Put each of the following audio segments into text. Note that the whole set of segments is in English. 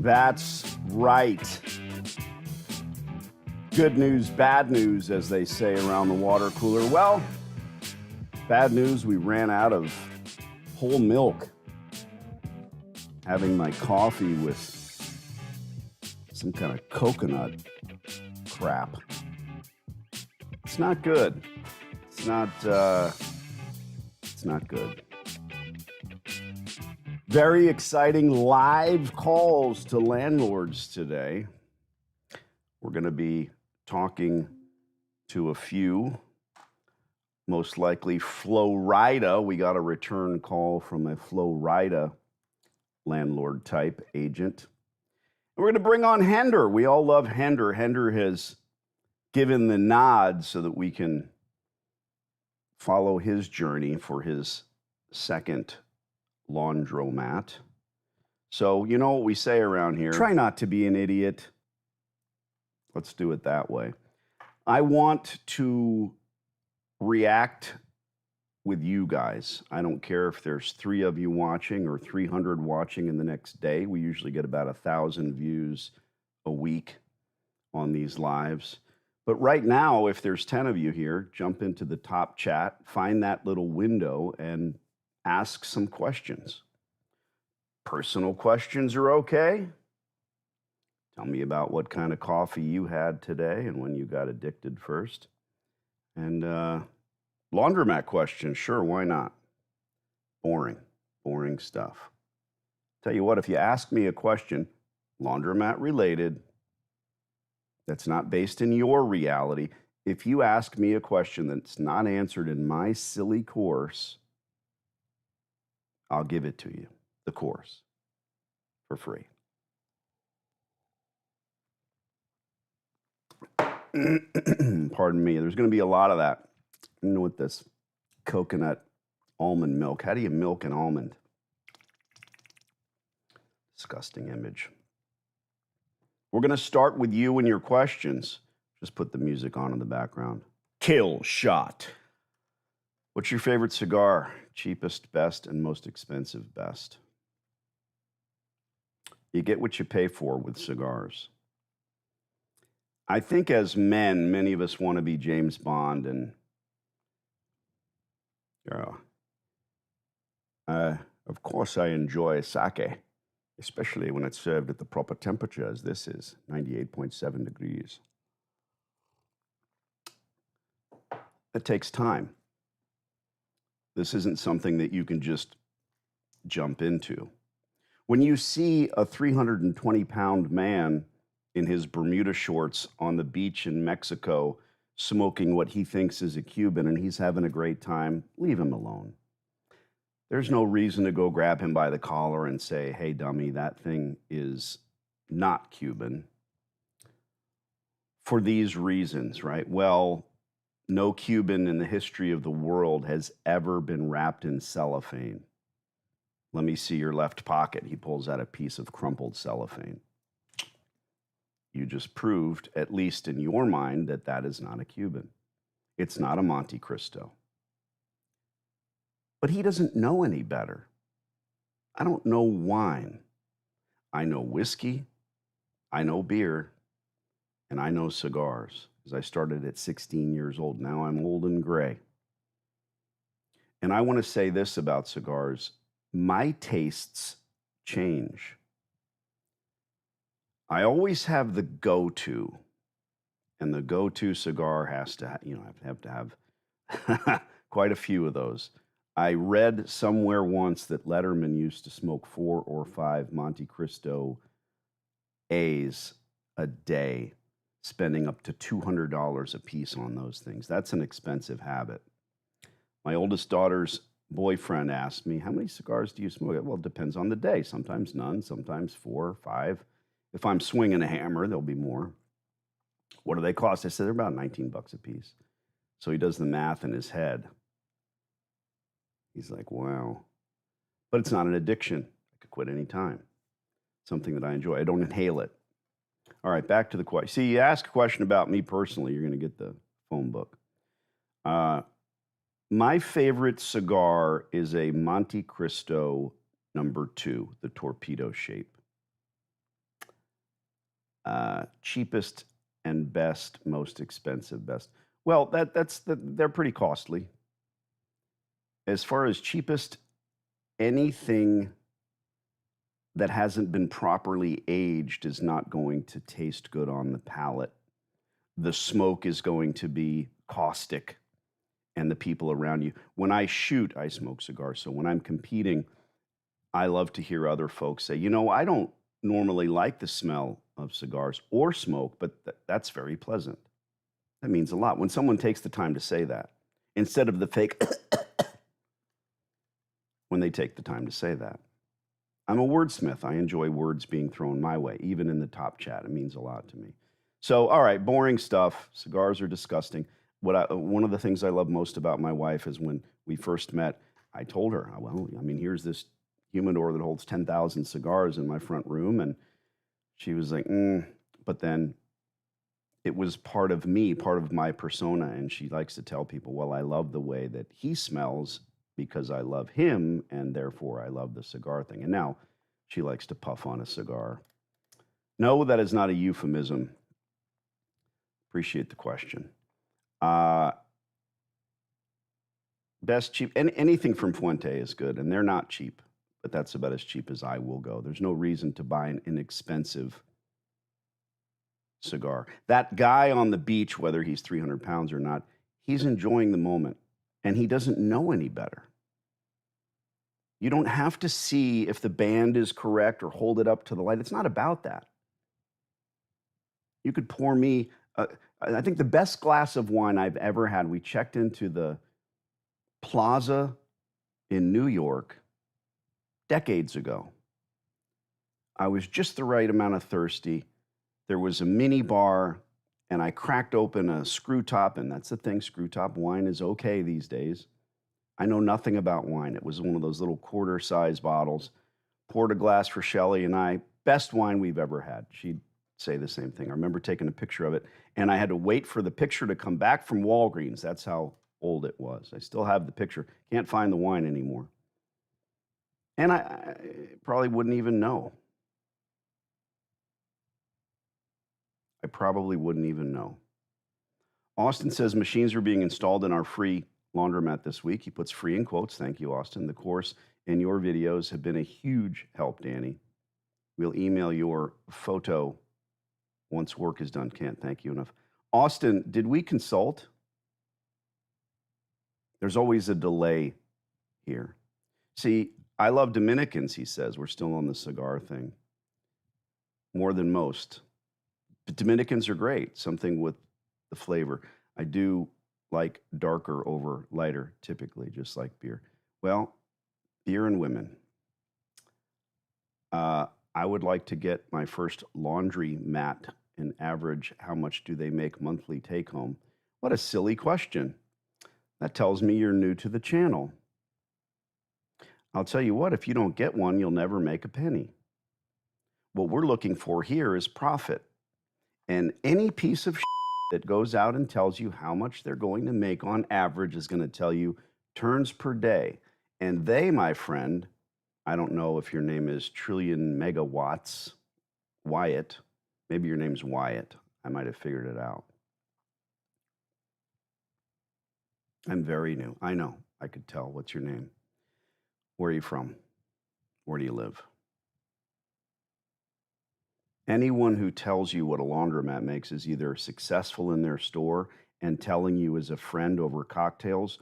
That's right. Good news, bad news, as they say around the water cooler. Well, bad news, we ran out of whole milk. Having my coffee with some kind of coconut crap. It's not good. It's not good. Very exciting live calls to landlords today. We're going to be talking to a few, most likely Florida. We got a return call from a Florida landlord type agent. We're going to bring on Hender. We all love Hender. Hender has given the nod so that we can follow his journey for his second laundromat. So, you know what we say around here? Try not to be an idiot. Let's do it that way. I want to react with you guys. I don't care if there's 3 of you watching or 300 watching in the next day. We usually get about 1,000 views a week on these lives. But right now, if there's 10 of you here, jump into the top chat, find that little window, and ask some questions. Personal questions are okay. Tell me about what kind of coffee you had today and when you got addicted first. And laundromat questions, sure, why not? Boring stuff. Tell you what, if you ask me a question, laundromat related, that's not based in your reality, if you ask me a question that's not answered in my silly course, I'll give it to you, the course, for free. Pardon me. There's going to be a lot of that. You know, with this coconut almond milk. How do you milk an almond? Disgusting image. We're going to start with you and your questions. Just put the music on in the background. Kill shot. What's your favorite cigar? Cheapest, best, and most expensive best. You get what you pay for with cigars. I think as men, many of us want to be James Bond, and of course I enjoy sake, especially when it's served at the proper temperature, as this is, 98.7 degrees. It takes time. This isn't something that you can just jump into. When you see a 320-pound man in his Bermuda shorts on the beach in Mexico, smoking what he thinks is a Cuban, and he's having a great time, leave him alone. There's no reason to go grab him by the collar and say, hey, dummy, that thing is not Cuban. For these reasons, right? Well, no Cuban in the history of the world has ever been wrapped in cellophane. Let me see your left pocket. He pulls out a piece of crumpled cellophane. You just proved, at least in your mind, that that is not a Cuban. It's not a Monte Cristo. But he doesn't know any better. I don't know wine. I know whiskey, I know beer, and I know cigars. Because I started at 16 years old. Now I'm old and gray. And I want to say this about cigars. My tastes change. I always have the go-to, and the go-to cigar has to, have to have quite a few of those. I read somewhere once that Letterman used to smoke 4 or 5 Monte Cristo A's a day, spending up to $200 a piece on those things. That's an expensive habit. My oldest daughter's boyfriend asked me, how many cigars do you smoke? Well, it depends on the day. Sometimes none, sometimes 4 or 5. If I'm swinging a hammer, there'll be more. What do they cost? I said, they're about $19 a piece. So he does the math in his head. He's like, wow. But it's not an addiction. I could quit any time. Something that I enjoy. I don't inhale it. All right, back to the question. See, you ask a question about me personally, you're going to get the phone book. My favorite cigar is a Monte Cristo number 2, the torpedo shape. Cheapest and best, most expensive, best. Well, they're pretty costly. As far as cheapest, anything that hasn't been properly aged is not going to taste good on the palate. The smoke is going to be caustic, and the people around you. When I shoot, I smoke cigars. So when I'm competing, I love to hear other folks say, I don't normally like the smell of cigars or smoke, but that's very pleasant. That means a lot. When someone takes the time to say that, instead of the fake, when they take the time to say that. I'm a wordsmith. I enjoy words being thrown my way, even in the top chat. It means a lot to me. So, all right, boring stuff. Cigars are disgusting. One of the things I love most about my wife is when we first met, I told her, here's this humidor that holds 10,000 cigars in my front room. And she was like, But then it was part of me, part of my persona. And she likes to tell people, well, I love the way that he smells because I love him, and therefore I love the cigar thing. And now she likes to puff on a cigar. No, that is not a euphemism. Appreciate the question. Best cheap, anything from Fuente is good, and they're not cheap, but that's about as cheap as I will go. There's no reason to buy an inexpensive cigar. That guy on the beach, whether he's 300 pounds or not, he's enjoying the moment, and he doesn't know any better. You don't have to see if the band is correct or hold it up to the light. It's not about that. You could pour me, I think the best glass of wine I've ever had, we checked into the Plaza in New York decades ago. I was just the right amount of thirsty. There was a mini bar, and I cracked open a screw top, and that's the thing, screw top wine is okay these days. I know nothing about wine. It was one of those little quarter-size bottles. Poured a glass for Shelley and I. Best wine we've ever had. She'd say the same thing. I remember taking a picture of it, and I had to wait for the picture to come back from Walgreens. That's how old it was. I still have the picture. Can't find the wine anymore. And I probably wouldn't even know. I probably wouldn't even know. Austin says machines are being installed in our free laundromat this week. He puts free in quotes. Thank you, Austin. The course and your videos have been a huge help, Danny. We'll email your photo once work is done. Can't thank you enough. Austin, did we consult? There's always a delay here. See, I love Dominicans, he says. We're still on the cigar thing. More than most. But Dominicans are great. Something with the flavor. I do like darker over lighter, typically, just like beer. Well, beer and women. I would like to get my first laundromat and average how much do they make monthly take home. What a silly question. That tells me you're new to the channel. I'll tell you what, if you don't get one, you'll never make a penny. What we're looking for here is profit. And any piece of that goes out and tells you how much they're going to make on average is going to tell you turns per day. And they, my friend, I don't know if your name is Trillion Megawatts, Wyatt. Maybe your name's Wyatt. I might have figured it out. I'm very new. I know. I could tell. What's your name? Where are you from? Where do you live? Anyone who tells you what a laundromat makes is either successful in their store and telling you as a friend over cocktails,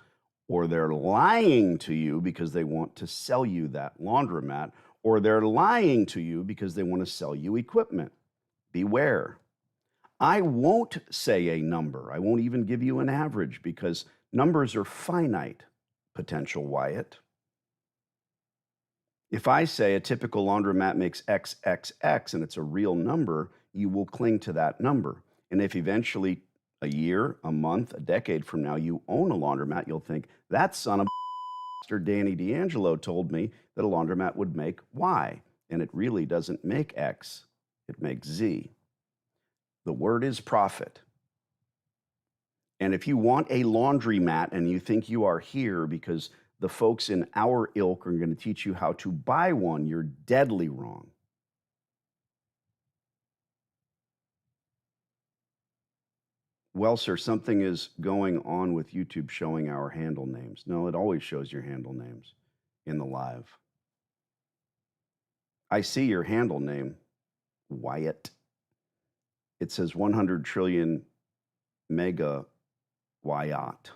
or they're lying to you because they want to sell you that laundromat, or they're lying to you because they want to sell you equipment. Beware. I won't say a number. I won't even give you an average because numbers are finite, potential Wyatt. If I say a typical laundromat makes XXX and it's a real number, you will cling to that number. And if eventually a year, a month, a decade from now, you own a laundromat, you'll think, that son of a Danny D'Angelo told me that a laundromat would make Y. And it really doesn't make X, it makes Z. The word is profit. And if you want a laundromat and you think you are here because the folks in our ilk are going to teach you how to buy one, you're deadly wrong. Well, sir, something is going on with YouTube showing our handle names. No, it always shows your handle names in the live. I see your handle name, Wyatt. It says 100 trillion mega Wyatt.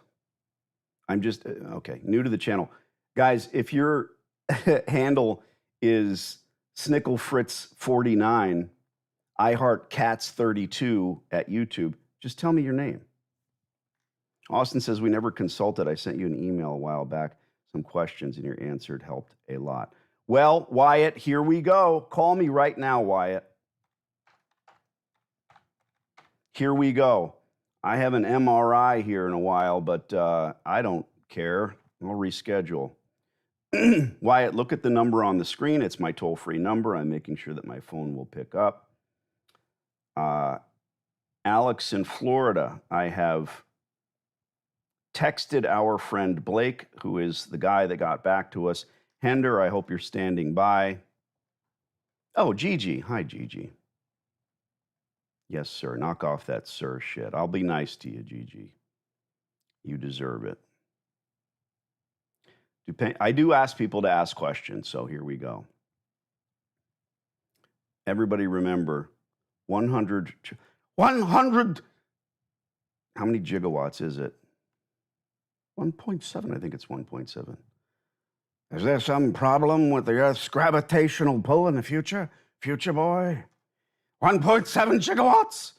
I'm just, okay, new to the channel. Guys, if your handle is SnickelFritz49, iHeartCats32 at YouTube, just tell me your name. Austin says, we never consulted. I sent you an email a while back, some questions, and your answer helped a lot. Well, Wyatt, here we go. Call me right now, Wyatt. Here we go. I have an MRI here in a while, but I don't care. I'll reschedule. Wyatt, look at the number on the screen. It's my toll-free number. I'm making sure that my phone will pick up. Alex in Florida, I have texted our friend Blake, who is the guy that got back to us. Hender, I hope you're standing by. Oh, Gigi. Hi, Gigi. Yes, sir. Knock off that sir shit. I'll be nice to you, Gigi. You deserve it. I do ask people to ask questions, so here we go. Everybody remember, 100, how many gigawatts is it? 1.7, I think it's 1.7. Is there some problem with the Earth's gravitational pull in the future? Future boy? 1.7 gigawatts?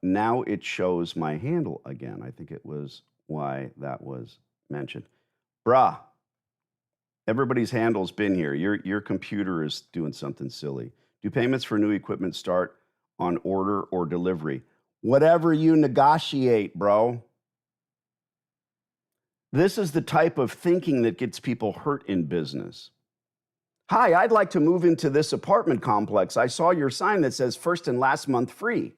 Now it shows my handle again. I think it was why that was mentioned. Bruh, everybody's handle's been here. Your computer is doing something silly. Do payments for new equipment start on order or delivery? Whatever you negotiate, bro. This is the type of thinking that gets people hurt in business. Hi, I'd like to move into this apartment complex. I saw your sign that says first and last month free.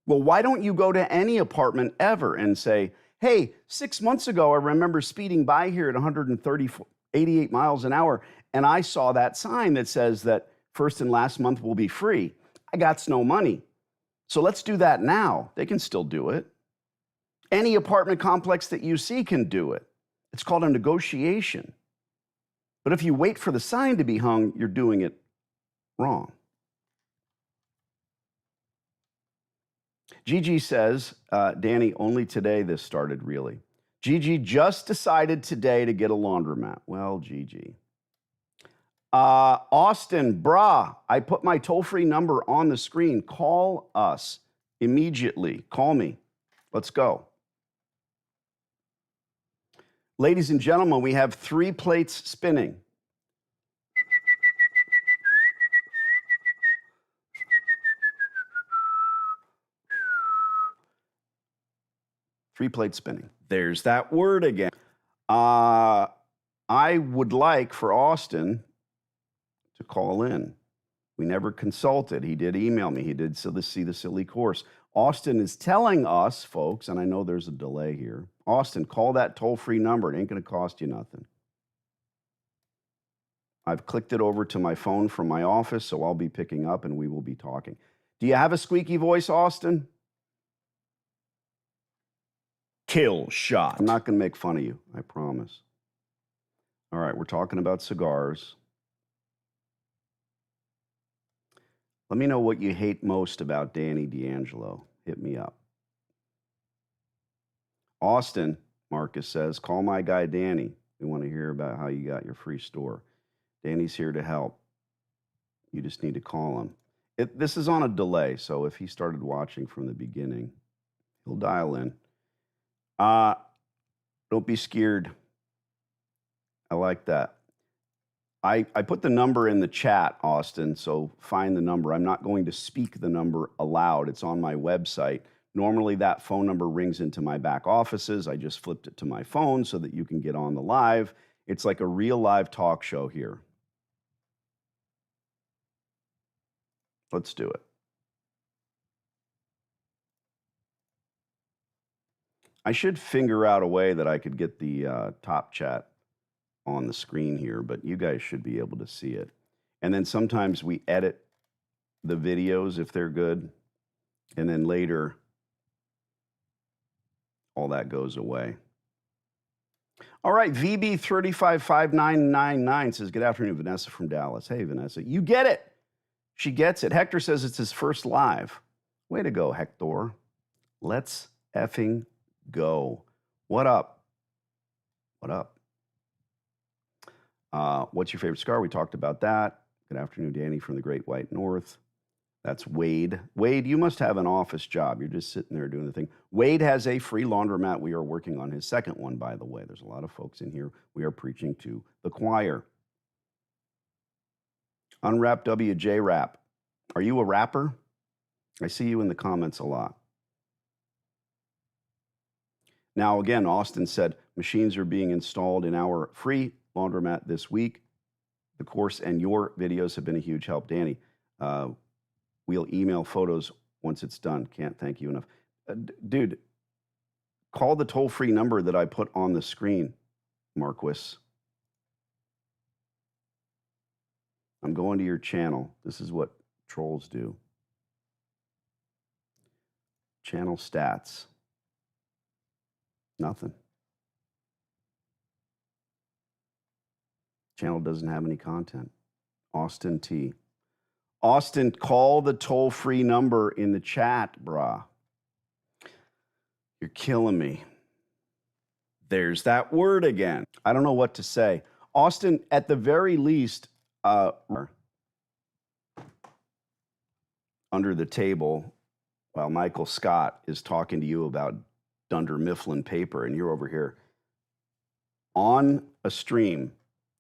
Well, why don't you go to any apartment ever and say, hey, 6 months ago, I remember speeding by here at 88 miles an hour, and I saw that sign that says that first and last month will be free. I got no money. So let's do that now. They can still do it. Any apartment complex that you see can do it. It's called a negotiation. But if you wait for the sign to be hung, you're doing it wrong. Gigi says, Danny, only today this started, really. Gigi just decided today to get a laundromat. Well, Gigi. Austin, brah, I put my toll-free number on the screen. Call us immediately. Call me. Let's go. Ladies and gentlemen, we have 3 plates spinning. Three plates spinning. There's that word again. I would like for Austin to call in. We never consulted. He did email me. He did see the silly course. Austin is telling us, folks, and I know there's a delay here. Austin, call that toll-free number. It ain't going to cost you nothing. I've clicked it over to my phone from my office, so I'll be picking up and we will be talking. Do you have a squeaky voice, Austin? Kill shot. I'm not going to make fun of you, I promise. All right, we're talking about cigars. Let me know what you hate most about Danny D'Angelo. Hit me up. Austin, Marcus says, call my guy Danny. We want to hear about how you got your free store. Danny's here to help. You just need to call him. This is on a delay, so if he started watching from the beginning, he'll dial in. Don't be scared. I like that. I put the number in the chat, Austin, so find the number. I'm not going to speak the number aloud. It's on my website. Normally, that phone number rings into my back offices. I just flipped it to my phone so that you can get on the live. It's like a real live talk show here. Let's do it. I should figure out a way that I could get the top chat on the screen here, but you guys should be able to see it. And then sometimes we edit the videos if they're good, And then later, all that goes away. All right, VB355999 says, good afternoon, Vanessa from Dallas. Hey, Vanessa, you get it. She gets it. Hector says it's his first live. Way to go, Hector. Let's effing go. What up? What up? What's your favorite cigar? We talked about that. Good afternoon, Danny from the Great White North. That's Wade. Wade, you must have an office job. You're just sitting there doing the thing. Wade has a free laundromat. We are working on his second one, by the way. There's a lot of folks in here. We are preaching to the choir. Unwrap WJ Rap. Are you a rapper? I see you in the comments a lot. Now, again, Austin said, machines are being installed in our free laundromat this week. The course and your videos have been a huge help. Danny, we'll email photos once it's done. Can't thank you enough. Dude, call the toll-free number that I put on the screen, Marquis. I'm going to your channel. This is what trolls do. Channel stats. Nothing. Channel doesn't have any content. Austin T. Austin, call the toll-free number in the chat, brah. You're killing me. There's that word again. I don't know what to say. Austin, at the very least, under the table, while Michael Scott is talking to you about Dunder Mifflin paper, and you're over here on a stream,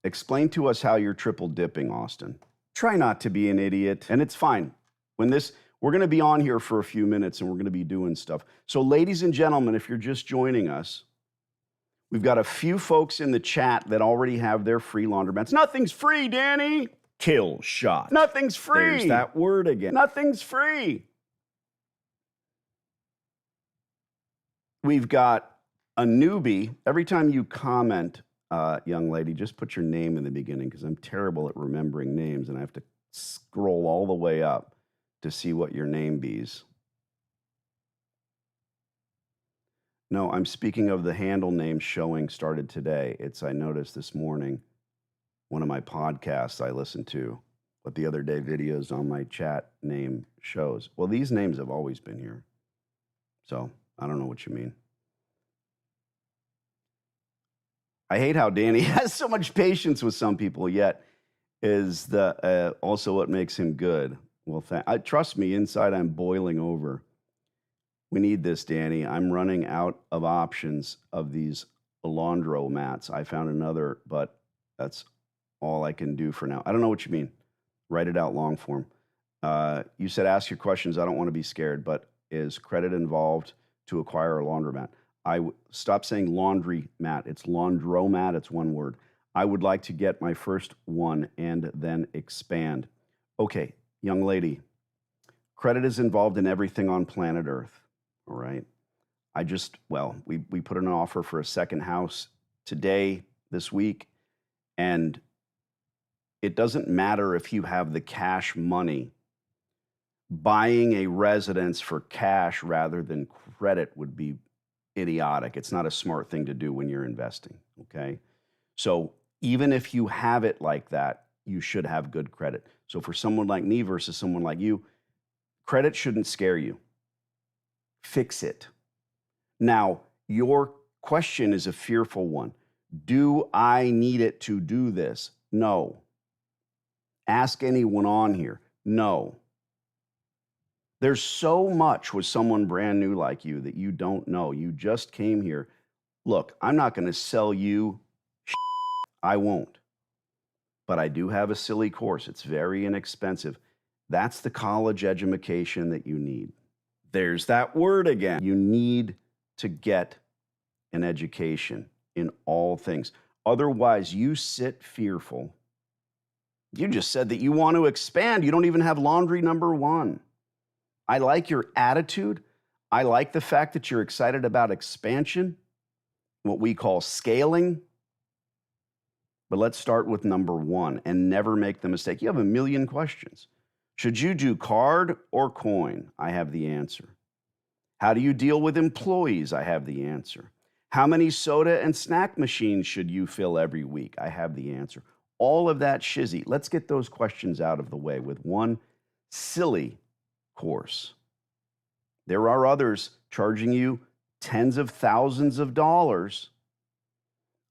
explain to us how you're triple dipping, Austin. Try not to be an idiot, and it's fine. We're going to be on here for a few minutes, and we're going to be doing stuff. So, ladies and gentlemen, if you're just joining us, we've got a few folks in the chat that already have their free laundromats. Nothing's free, Danny. Kill shot. Nothing's free. There's that word again. Nothing's free. We've got a newbie. Every time you comment, young lady, just put your name in the beginning because I'm terrible at remembering names and I have to scroll all the way up to see what your name be's. No, I'm speaking of the handle name showing started today. I noticed this morning, one of my podcasts I listened to, but the other day videos on my chat name shows. Well, these names have always been here. So I don't know what you mean. I hate how Danny has so much patience with some people, yet is also what makes him good. Well, trust me, inside I'm boiling over. We need this, Danny. I'm running out of options of these laundromats. I found another, but that's all I can do for now. I don't know what you mean. Write it out long form. You said ask your questions. I don't want to be scared, but is credit involved to acquire a laundromat? Stop saying laundry mat. It's laundromat. It's one word. I would like to get my first one and then expand. Okay, young lady, credit is involved in everything on planet Earth. All right. We put in an offer for a second house today, this week, and it doesn't matter if you have the cash money. Buying a residence for cash rather than credit would be idiotic. It's not a smart thing to do when you're investing, okay? So even if you have it like that, you should have good credit. So for someone like me versus someone like you, credit shouldn't scare you. Fix it. Now, your question is a fearful one. Do I need it to do this? No. Ask anyone on here. No. There's so much with someone brand new like you that you don't know. You just came here. Look, I'm not going to sell you shit. I won't. But I do have a silly course. It's very inexpensive. That's the college education that you need. There's that word again. You need to get an education in all things. Otherwise, you sit fearful. You just said that you want to expand. You don't even have laundry number one. I like your attitude. I like the fact that you're excited about expansion, what we call scaling. But let's start with number one and never make the mistake. You have a million questions. Should you do card or coin? I have the answer. How do you deal with employees? I have the answer. How many soda and snack machines should you fill every week? I have the answer. All of that shizzy. Let's get those questions out of the way with one silly course. There are others charging you tens of thousands of dollars.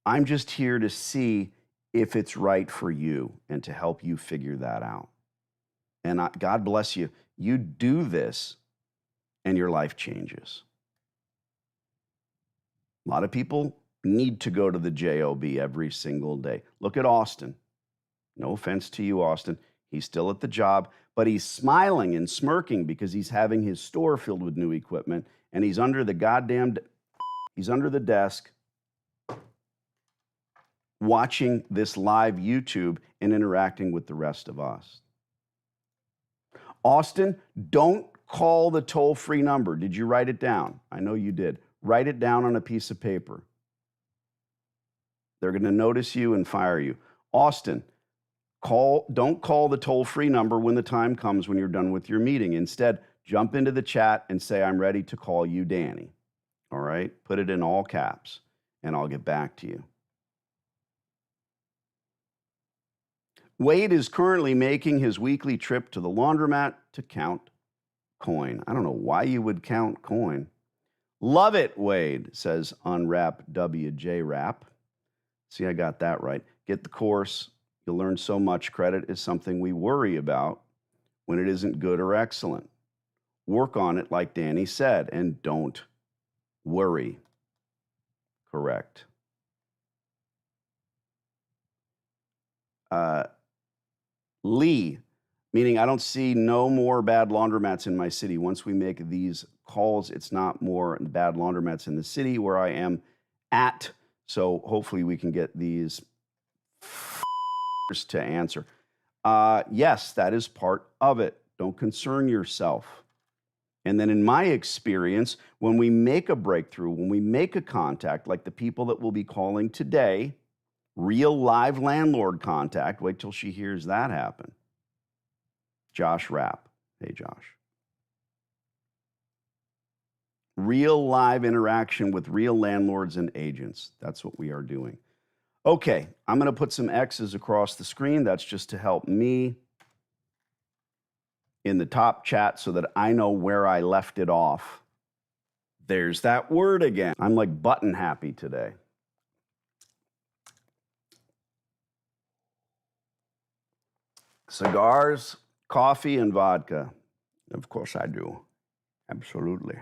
I'm just here to see if it's right for you and to help you figure that out. And God bless you. You do this and your life changes. A lot of people need to go to the JOB every single day. Look at Austin. No offense to you, Austin. He's still at the job, but he's smiling and smirking because he's having his store filled with new equipment, and he's under the desk watching this live YouTube and interacting with the rest of us. Austin, don't call the toll-free number. Did you write it down? I know you did. Write it down on a piece of paper. They're going to notice you and fire you. Austin, don't call the toll-free number when the time comes when you're done with your meeting. Instead, jump into the chat and say, I'm ready to call you Danny. All right? Put it in all caps, and I'll get back to you. Wade is currently making his weekly trip to the laundromat to count coin. I don't know why you would count coin. Love it, Wade, says Unwrap WJ Rap. See, I got that right. Get the course. You'll learn so much. Credit is something we worry about when it isn't good or excellent. Work on it, like Danny said, and don't worry. Correct. Lee, meaning I don't see no more bad laundromats in my city. Once we make these calls, it's not more bad laundromats in the city where I am at. So hopefully we can get these to answer. Yes, that is part of it. Don't concern yourself. And then in my experience, when we make a breakthrough, when we make a contact, like the people that we'll be calling today, real live landlord contact, wait till she hears that happen. Josh Rapp. Hey, Josh. Real live interaction with real landlords and agents. That's what we are doing. Okay, I'm going to put some X's across the screen. That's just to help me in the top chat so that I know where I left it off. There's that word again. I'm like button happy today. Cigars, coffee, and vodka. Of course I do. Absolutely.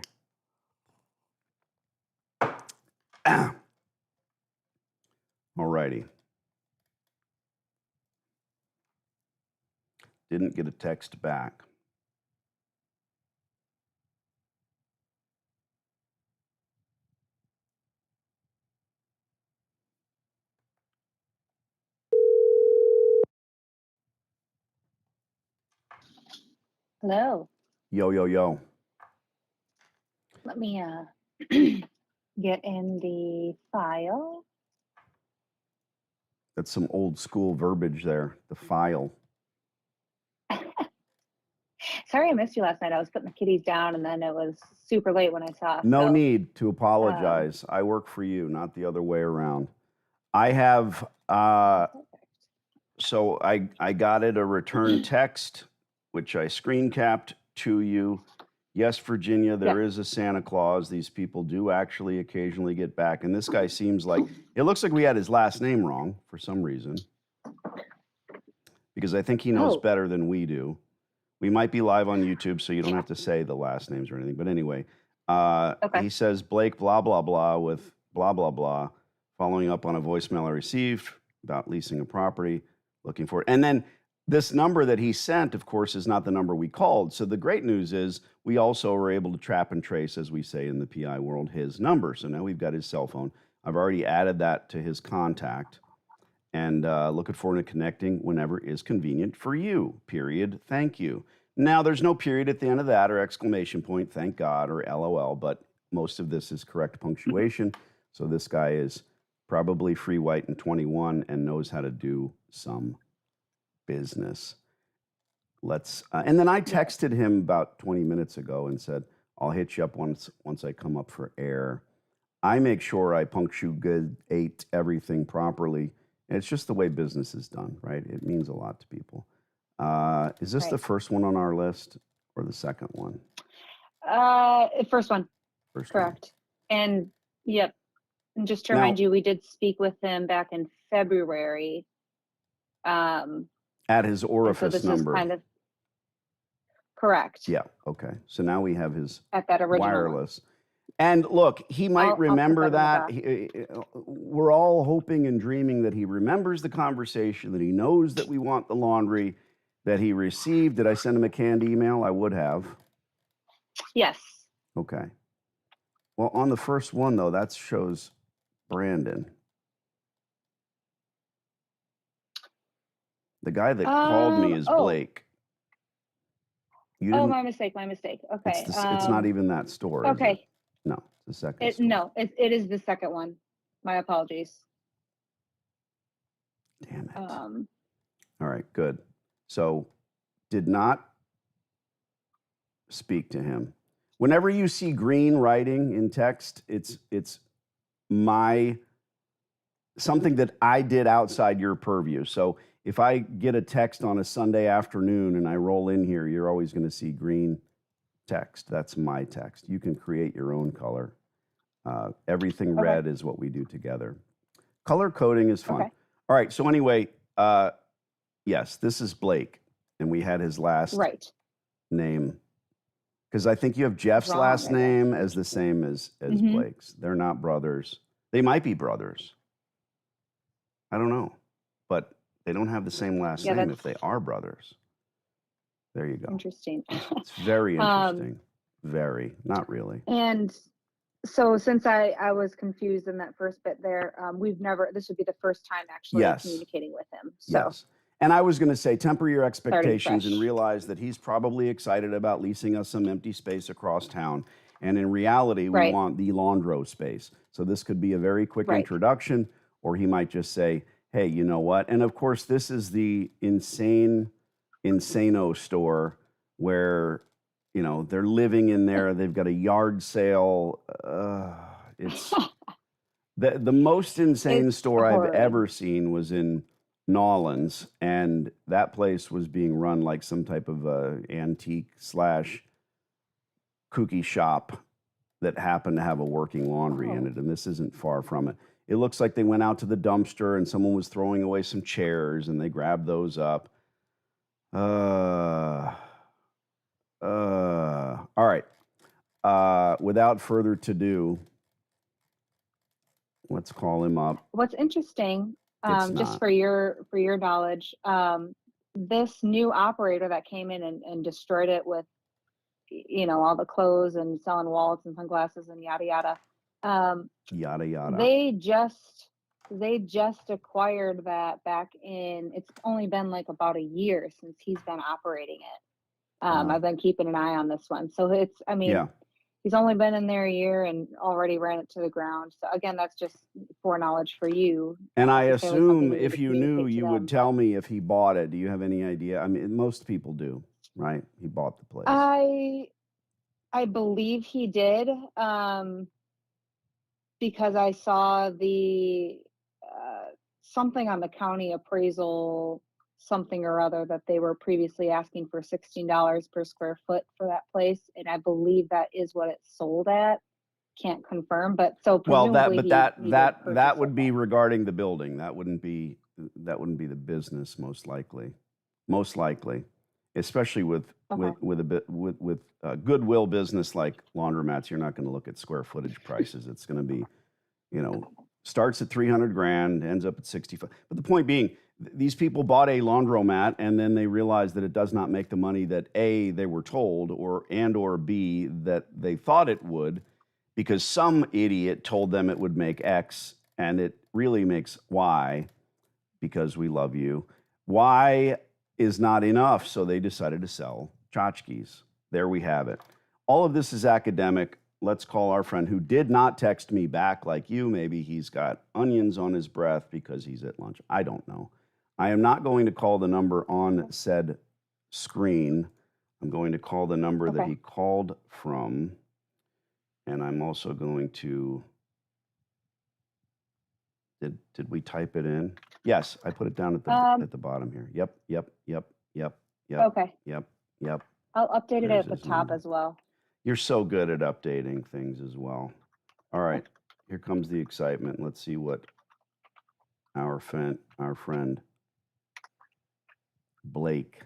All righty. Didn't get a text back. Hello. Yo, yo, yo. Let me get in the file. That's some old school verbiage there, the file. Sorry I missed you last night. I was putting the kitties down and then it was super late when I saw. No need to apologize. I work for you, not the other way around. I have, so I got it a return text, which I screen capped to you. Yes, Virginia, there is a Santa Claus. These people do actually occasionally get back. And this guy seems like, it looks like we had his last name wrong for some reason. Because I think he knows better than we do. We might be live on YouTube, so you don't have to say the last names or anything. But anyway, he says Blake blah, blah, blah with blah, blah, blah, following up on a voicemail I received about leasing a property, looking for it. And then this number that he sent, of course, is not the number we called. So the great news is we also were able to trap and trace, as we say in the PI world, his number. So now we've got his cell phone. I've already added that to his contact. And looking forward to connecting whenever is convenient for you, period. Thank you. Now, there's no period at the end of that or exclamation point, thank God, or LOL, but most of this is correct punctuation. So this guy is probably free, white, and 21 and knows how to do some business. And then I Yes. texted him about 20 minutes ago and said, I'll hit you up once I come up for air. I make sure I punctuate everything properly. And it's just the way business is done, right? It means a lot to people. Is this the Right. first one on our list or the second one? First one, First one. correct. And yep. And just to Now, remind you, we did speak with him back in February. Um, at his and so orifice this is number. kind of correct Yeah, okay. So now we have his at that original one. wireless. And look, he might I'll put remember that in that. We're all hoping and dreaming that he remembers the conversation, that he knows that we want the laundry, that he received. Did I send him a canned email? I would have. Yes. Okay. Well, on the first one, though, that shows Brandon. The guy that called me is Blake. You Oh, didn't, my mistake. Okay. it's not even that store, is Okay. it? No, it's the second store. No, it is the second one. My apologies. Damn it. Um, All right, good. So, did not speak to him. Whenever you see green writing in text, it's something that I did outside your purview. So, if I get a text on a Sunday afternoon and I roll in here, you're always going to see green text. That's my text. You can create your own color. Everything Okay. red is what we do together. Color coding is fun. Okay. All right. So anyway, yes, this is Blake, and we had his last right. name because I think you have Jeff's Wrong, last I guess. name as the same as Mhm. Blake's. They're not brothers. They might be brothers. I don't know, but they don't have the same last Yeah, name that's if they are brothers. There you go. interesting. It's very interesting. Very, not really. And so since I was confused in that first bit there, this would be the first time actually Yes. communicating with him. So Yes. And I was going to say, temper your expectations and fresh. realize that he's probably excited about leasing us some empty space across town. And in reality, we Right. want the laundro space. So this could be a very quick Right. introduction, or he might just say, hey, you know what? And of course, this is the insano store where, you know, they're living in there. They've got a yard sale. It's the most insane It's store I've horrid. ever seen was in Nolans, and that place was being run like some type of antique / kooky shop that happened to have a working laundry in Oh. it, and this isn't far from it. It looks like they went out to the dumpster and someone was throwing away some chairs and they grabbed those up. All right. Without further ado, let's call him up. What's interesting, It's just not. for your knowledge, this new operator that came in and destroyed it with, you know, all the clothes and selling wallets and sunglasses and yada yada. Yada yada. They just acquired that back in. It's only been like about a year since he's been operating it. Wow. I've been keeping an eye on this one, so Yeah. he's only been in there a year and already ran it to the ground. So again, that's just foreknowledge for you. And I It's really something assume we need if to you knew, communicate to you would them. tell me if he bought it. Do you have any idea? I mean, most people do, right? He bought the place. I believe he did, because I saw the something on the county appraisal, something or other, that they were previously asking for $16 per square foot for that place, and I believe that is what it sold at. Can't confirm, but so Well, presumably he did that purchase would it be then. regarding the building. That wouldn't be the business, most likely. Most likely, especially with Okay. with a goodwill business like laundromats, you're not going to look at square footage prices. It's going to be, you know, starts at 300 grand, ends up at 65. But the point being, these people bought a laundromat and then they realized that it does not make the money that A, they were told, or B, that they thought it would, because some idiot told them it would make X and it really makes Y, because we love you. Y is not enough, so they decided to sell tchotchkes. There we have it. All of this is academic. Let's call our friend who did not text me back like you. Maybe he's got onions on his breath because he's at lunch. I don't know. I am not going to call the number on said screen. I'm going to call the number that Okay. he called from, and I'm also going to, did we type it in? Yes, I put it down at the bottom here. Yep. Okay. Yep. I'll update it There's at the his top number. as well. You're so good at updating things as well. All right, here comes the excitement. Let's see what our friend Blake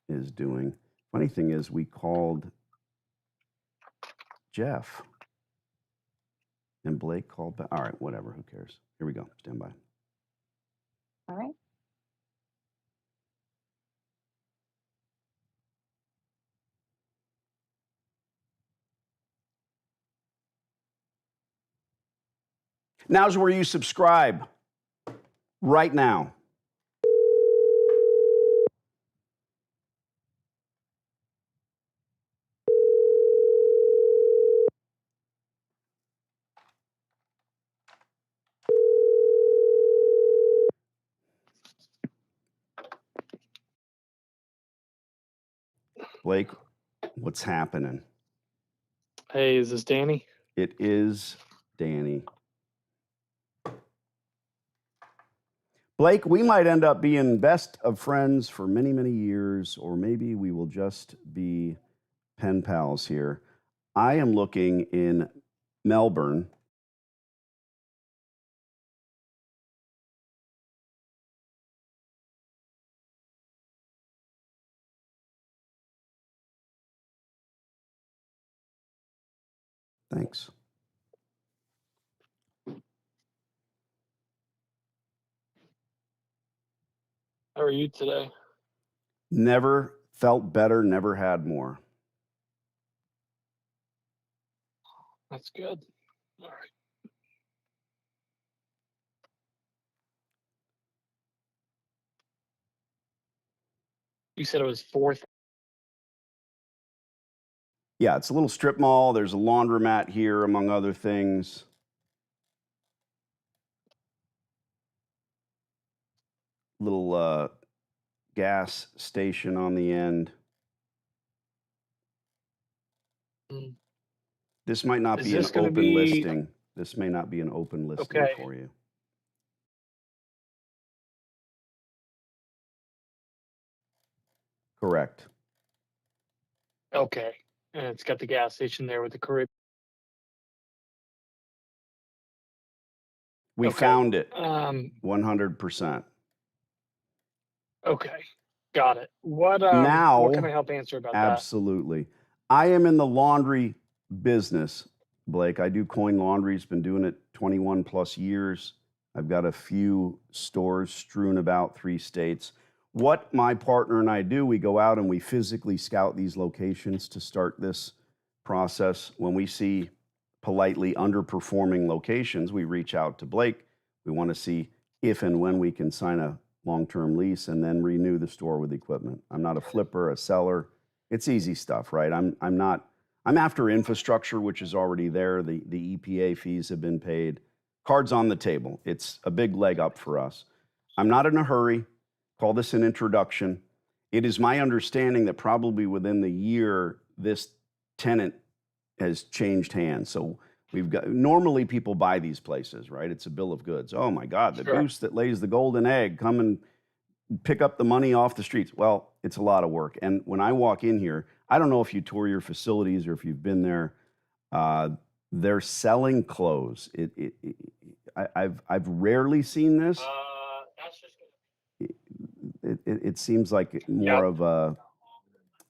is doing. Funny thing is, we called Jeff, and Blake called back. All right, whatever. Who cares? Here we go. Stand by. All right. Now's where you subscribe. Right now. Blake, what's happening? Hey, is this Danny? It is Danny. Blake, we might end up being best of friends for many, many years, or maybe we will just be pen pals here. I am looking in Melbourne. Thanks. How are you today? Never felt better, never had more. That's good. All right. You said it was 4th. Yeah, it's a little strip mall. There's a laundromat here, among other things. Little gas station on the end. Mm. This might not Is be an this gonna open be- listing. This may not be an open listing Okay. for you. Correct. Okay. And it's got the gas station there with the Caribbean. We Okay. found it. 100%. 100%. Okay. Got it. What Now, what can I help answer about absolutely. I am in the laundry business, Blake. I do coin laundries, been doing it 21 plus years. I've got a few stores strewn about 3 states. What my partner and I do, we go out and we physically scout these locations to start this process. When we see politely underperforming locations, we reach out to Blake. We want to see if and when we can sign a long-term lease and then renew the store with equipment. I'm not a flipper, a seller. It's easy stuff, right? I'm after infrastructure, which is already there. The EPA fees have been paid. Cards on the table. It's a big leg up for us. I'm not in a hurry. Call this an introduction. It is my understanding that probably within the year, this tenant has changed hands. So we've got, normally people buy these places, right? It's a bill of goods. Oh my God, the Sure. goose that lays the golden egg, come and pick up the money off the streets. Well, it's a lot of work. And when I walk in here, I don't know if you tour your facilities or if you've been there. They're selling clothes. I've rarely seen this. That's just It seems like more of a,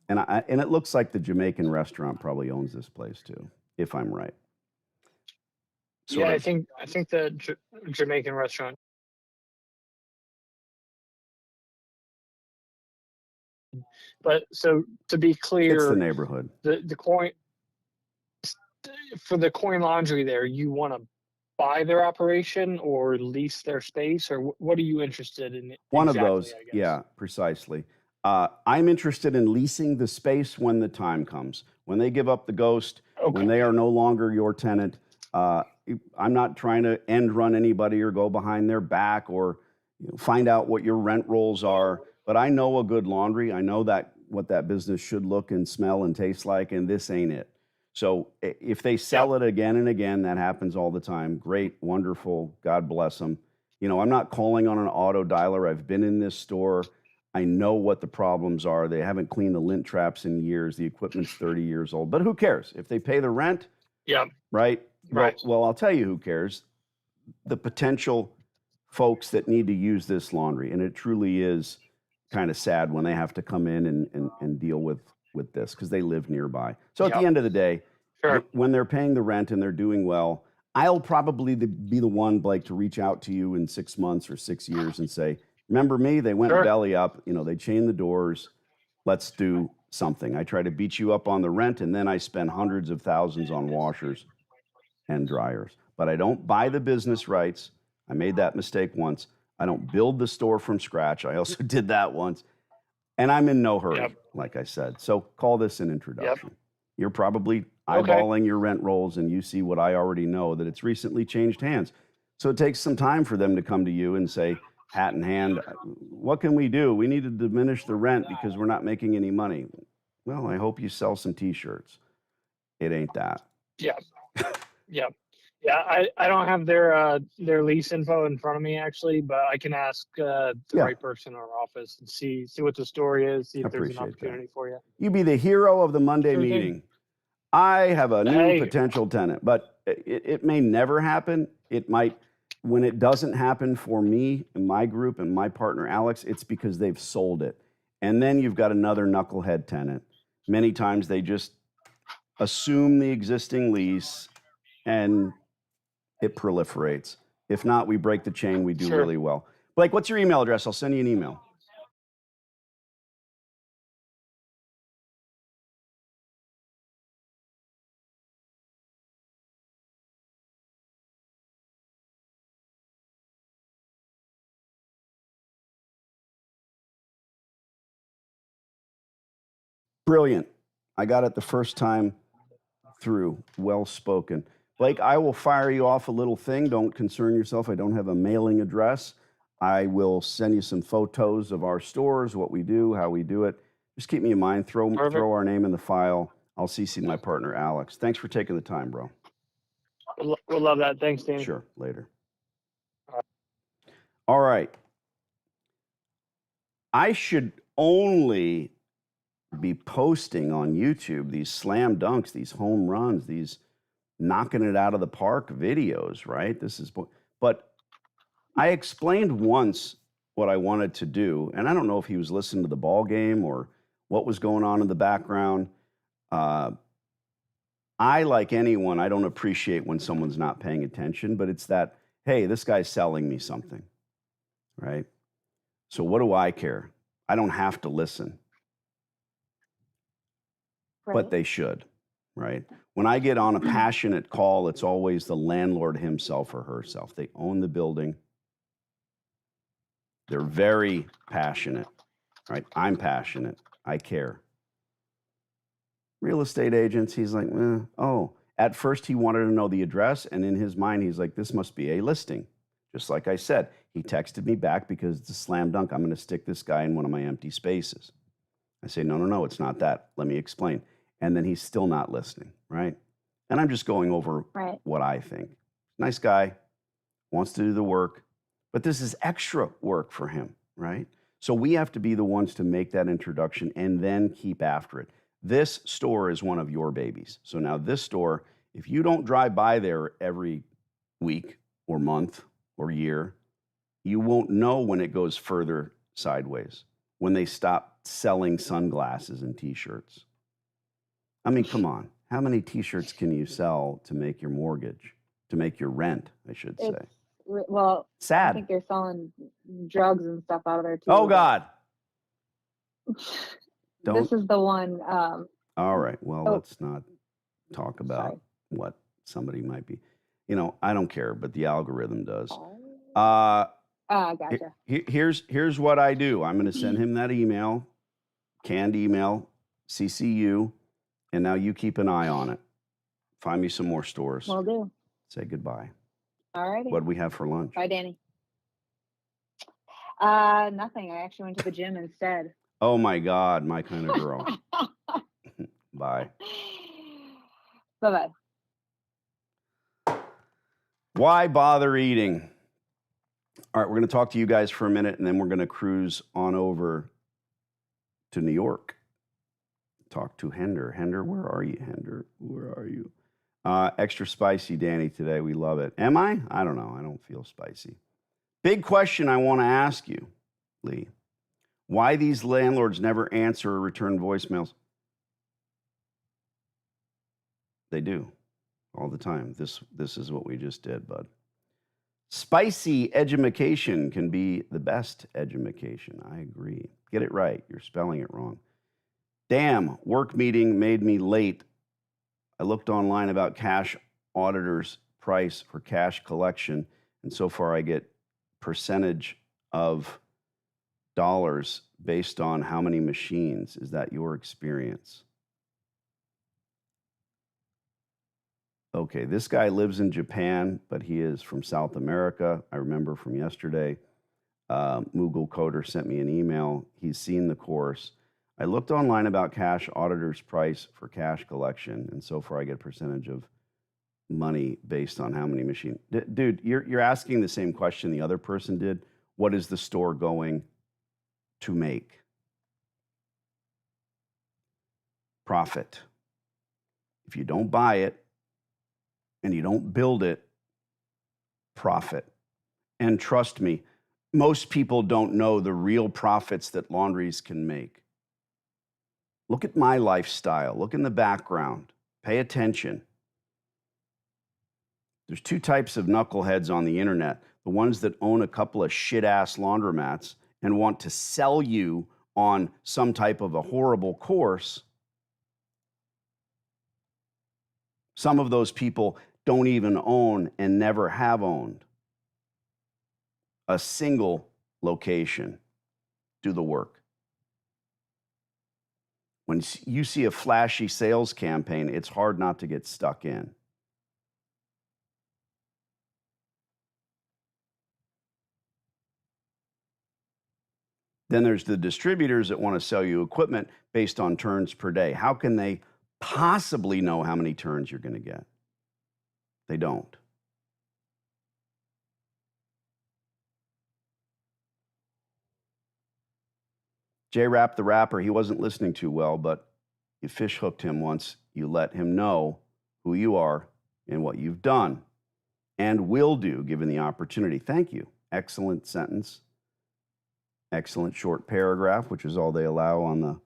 and it looks like the Jamaican restaurant probably owns this place too, if I'm right. Yeah, I think the Jamaican restaurant. But so to be clear, It's the neighborhood. the coin for the coin laundry there, you want to buy their operation or lease their space, or what are you interested in? One exactly, of those, I guess? yeah, precisely. I'm interested in leasing the space when the time comes. When they give up the ghost, when they are no longer your tenant. I'm not trying to end run anybody or go behind their back or find out what your rent rolls are. but I know a good laundry. I know that what that business should look and smell and taste like, and this ain't it. So if they sell it again and again, that happens all the time. Great, wonderful, God bless them. You know, I'm not calling on an auto dialer. I've been in this store. I know what the problems are. They haven't cleaned the lint traps in years. The equipment's 30 years old. But who cares? If they pay the rent, Yeah. right? Right. Well, I'll tell you who cares. The potential folks that need to use this laundry. And it truly is kind of sad when they have to come in and deal with this because they live nearby. So at the end of the day, Sure. when they're paying the rent and they're doing well, I'll probably be the one, Blake, to reach out to you in 6 months or 6 years and say, remember me? They went Sure. belly up. You know, they chained the doors. Let's do something. I try to beat you up on the rent, and then I spend hundreds of thousands on washers and dryers. But I don't buy the business rights. I made that mistake once. I don't build the store from scratch. I also did that once. And I'm in no hurry, Yep. like I said. So call this an introduction. You're probably Okay. eyeballing your rent rolls and you see what I already know, that it's recently changed hands. So it takes some time for them to come to you and say, hat in hand, what can we do? We need to diminish the rent because we're not making any money. Well, I hope you sell some T-shirts. It ain't that. Yeah. Yeah. Yeah. I don't have their lease info in front of me actually, but I can ask the right person in our office and see what the story is, see if there's an Appreciate that. opportunity for you. You be the hero of the Monday Sure thing. meeting. I have a new Hey. potential tenant, but it may never happen. It might. When it doesn't happen for me and my group and my partner, Alex, it's because they've sold it. And then you've got another knucklehead tenant. Many times they just assume the existing lease and it proliferates. If not, we break the chain. We do Sure. really well. Blake, what's your email address? I'll send you an email. Brilliant. I got it the first time through. Well spoken. Blake, I will fire you off a little thing. Don't concern yourself. I don't have a mailing address. I will send you some photos of our stores, what we do, how we do it. Just keep me in mind. Throw our name in the file. I'll CC my partner, Alex. Thanks for taking the time, bro. We'll love that. Thanks, Danny. Sure. Later. All right. I should only be posting on YouTube these slam dunks, these home runs, these knocking it out of the park videos, right? But I explained once what I wanted to do, and I don't know if he was listening to the ball game or what was going on in the background. I, like anyone, I don't appreciate when someone's not paying attention, but it's that, hey, this guy's selling me something, right? So what do I care? I don't have to listen. Right. But they should, right? When I get on a passionate call, it's always the landlord himself or herself. They own the building. They're very passionate, right? I'm passionate. I care. Real estate agents, he's like, at first he wanted to know the address, and in his mind, he's like, this must be a listing. Just like I said, he texted me back because it's a slam dunk. I'm going to stick this guy in one of my empty spaces. I say, no, it's not that. Let me explain. And then he's still not listening, right? And I'm just going over what I think. Nice guy, wants to do the work, but this is extra work for him, right? So we have to be the ones to make that introduction and then keep after it. This store is one of your babies. So now this store, if you don't drive by there every week or month or year, you won't know when it goes further sideways, when they stop selling sunglasses and T-shirts. I mean, come on. How many T-shirts can you sell to make your mortgage, to make your rent, I should say? Well, sad. I think they're selling drugs and stuff out of there too. Oh, God. This is the one. All right. Well, let's not talk about what somebody might be. You know, I don't care, but the algorithm does. Gotcha. Here's what I do. I'm going to send him that email, canned email, CCU, and now you keep an eye on it. Find me some more stores. Will do. Say goodbye. All righty. What do we have for lunch? Bye, Danny. Nothing. I actually went to the gym instead. Oh my God, my kind of girl. Bye. Bye-bye. Why bother eating? All right, we're going to talk to you guys for a minute, and then we're going to cruise on over to New York. Talk to Hender. Hender, where are you, Hender? Where are you? Extra spicy, Danny, today. We love it. Am I? I don't know. I don't feel spicy. Big question I want to ask you, Lee. Why these landlords never answer or return voicemails? They do all the time. This is what we just did, bud. Spicy edumacation can be the best edumacation. I agree. Get it right. You're spelling it wrong. Damn, work meeting made me late. I looked online about cash auditor's price for cash collection, and so far I get percentage of dollars based on how many machines. Is that your experience? Okay, this guy lives in Japan, but he is from South America. I remember from yesterday, Mughal Coder sent me an email. He's seen the course. I looked online about cash auditor's price for cash collection, and so far I get a percentage of money based on how many machines. Dude, you're asking the same question the other person did. What is the store going to make? Profit. If you don't buy it, and you don't build it, profit. And trust me, most people don't know the real profits that laundries can make. Look at my lifestyle. Look in the background. Pay attention. There's two types of knuckleheads on the internet. The ones that own a couple of shit-ass laundromats and want to sell you on some type of a horrible course. Some of those people don't even own and never have owned a single location. Do the work. When you see a flashy sales campaign, it's hard not to get stuck in. Then there's the distributors that want to sell you equipment based on turns per day. How can they possibly know how many turns you're going to get? They don't. J-Rap the rapper, he wasn't listening too well, but you fish hooked him once. You let him know who you are and what you've done and will do given the opportunity. Thank you. Excellent sentence. Excellent short paragraph, which is all they allow on the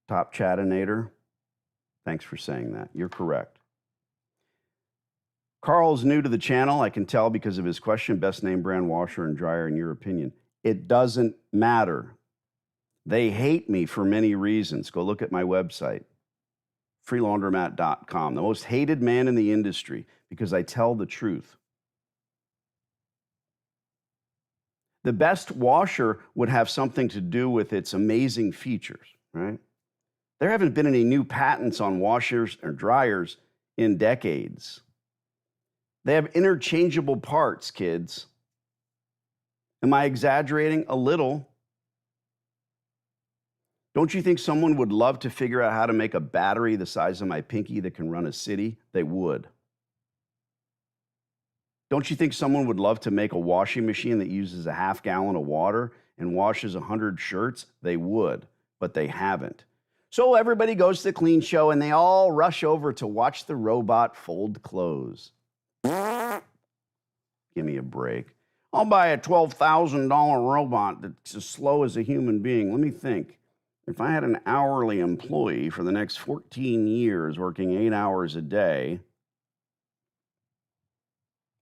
top chatinator. Thanks for saying that. You're correct. Carl's new to the channel. I can tell because of his question. Best name brand washer and dryer in your opinion. It doesn't matter. They hate me for many reasons. Go look at my website, freelaundromat.com. The most hated man in the industry because I tell the truth. The best washer would have something to do with its amazing features, right? There haven't been any new patents on washers or dryers in decades. They have interchangeable parts, kids. Am I exaggerating? A little. Don't you think someone would love to figure out how to make a battery the size of my pinky that can run a city? They would. Don't you think someone would love to make a washing machine that uses a half gallon of water and washes 100 shirts? They would, but they haven't. So everybody goes to the clean show and they all rush over to watch the robot fold clothes. Give me a break. I'll buy a $12,000 robot that's as slow as a human being. Let me think. If I had an hourly employee for the next 14 years working 8 hours a day,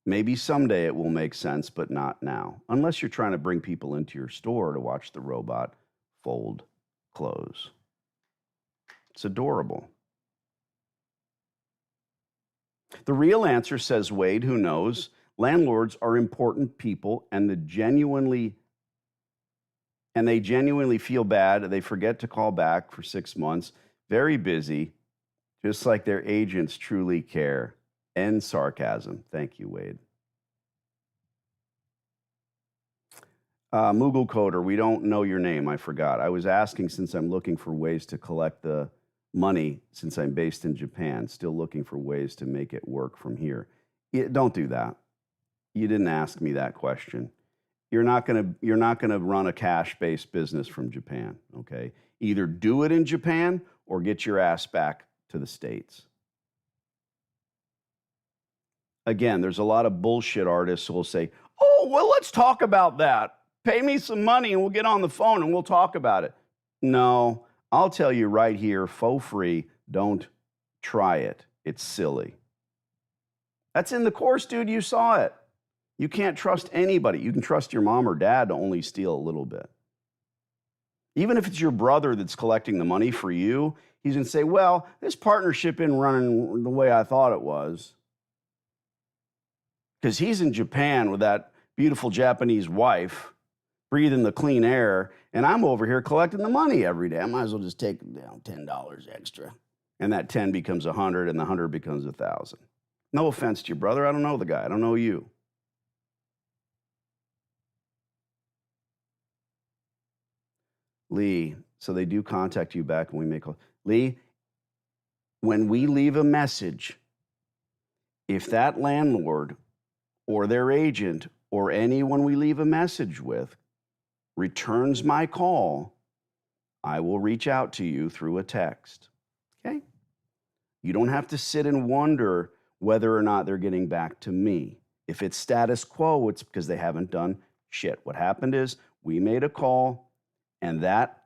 maybe someday it will make sense, but not now. Unless you're trying to bring people into your store to watch the robot fold clothes. It's adorable. The real answer, says Wade, who knows, landlords are important people and they genuinely feel bad. They forget to call back for 6 months. Very busy, just like their agents truly care. End sarcasm. Thank you, Wade. Moogle Coder, we don't know your name. I forgot. I was asking since I'm looking for ways to collect the money since I'm based in Japan, still looking for ways to make it work from here. Don't do that. You didn't ask me that question. You're not gonna run a cash-based business from Japan, okay? Either do it in Japan or get your ass back to the States. Again, there's a lot of bullshit artists who will say, oh, well, let's talk about that. Pay me some money and we'll get on the phone and we'll talk about it. No, I'll tell you right here, faux free, don't try it. It's silly. That's in the course, dude. You saw it. You can't trust anybody. You can trust your mom or dad to only steal a little bit. Even if it's your brother that's collecting the money for you, he's going to say, well, this partnership isn't running the way I thought it was. Because he's in Japan with that beautiful Japanese wife, breathing the clean air, and I'm over here collecting the money every day. I might as well just take $10 extra. And that 10 becomes 100, and the 100 becomes 1,000. No offense to your brother. I don't know the guy. I don't know you. Lee, so they do contact you back when we make calls. Lee, when we leave a message, if that landlord or their agent or anyone we leave a message with returns my call, I will reach out to you through a text. Okay? You don't have to sit and wonder whether or not they're getting back to me. If it's status quo, it's because they haven't done shit. What happened is we made a call, and that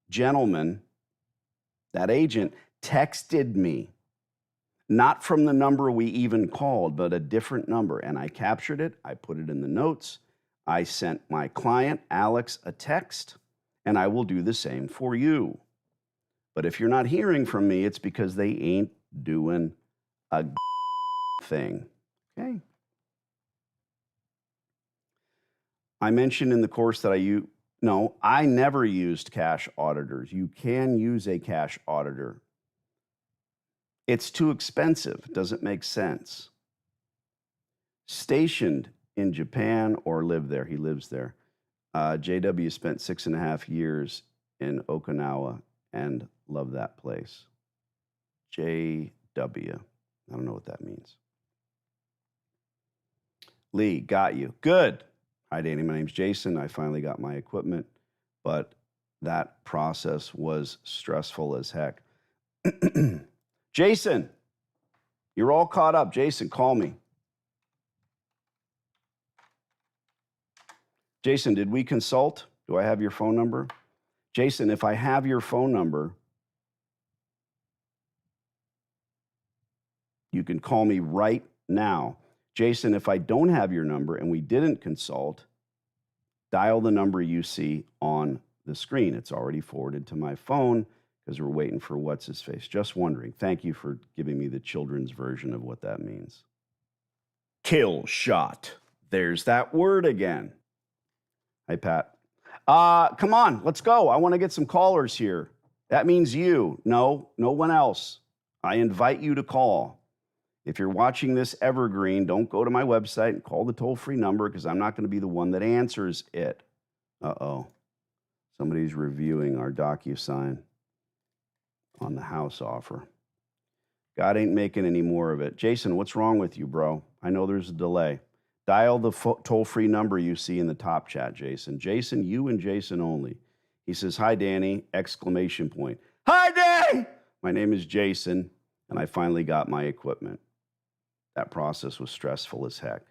gentleman, that agent, texted me, not from the number we even called, but a different number. And I captured it. I put it in the notes. I sent my client, Alex, a text, and I will do the same for you. But if you're not hearing from me, it's because they ain't doing a thing. Okay? I mentioned in the course that I never used cash auditors. You can use a cash auditor. It's too expensive. It doesn't make sense. Stationed in Japan or lived there. He lives there. JW spent 6.5 years in Okinawa and loved that place. JW. I don't know what that means. Lee, got you. Good. Hi, Danny. My name's Jason. I finally got my equipment, but that process was stressful as heck. Jason, you're all caught up. Jason, call me. Jason, did we consult? Do I have your phone number? Jason, if I have your phone number, you can call me right now. Jason, if I don't have your number and we didn't consult, dial the number you see on the screen. It's already forwarded to my phone because we're waiting for what's his face. Just wondering. Thank you for giving me the children's version of what that means. Kill shot. There's that word again. Hi, Pat. Come on, let's go. I want to get some callers here. That means you. No one else. I invite you to call. If you're watching this evergreen, don't go to my website and call the toll-free number because I'm not going to be the one that answers it. Uh-oh. Somebody's reviewing our DocuSign on the house offer. God ain't making any more of it. Jason, what's wrong with you, bro? I know there's a delay. Dial the toll-free number you see in the top chat, Jason. Jason, you and Jason only. He says, hi, Danny, exclamation point. Hi, Danny! My name is Jason, and I finally got my equipment. That process was stressful as heck.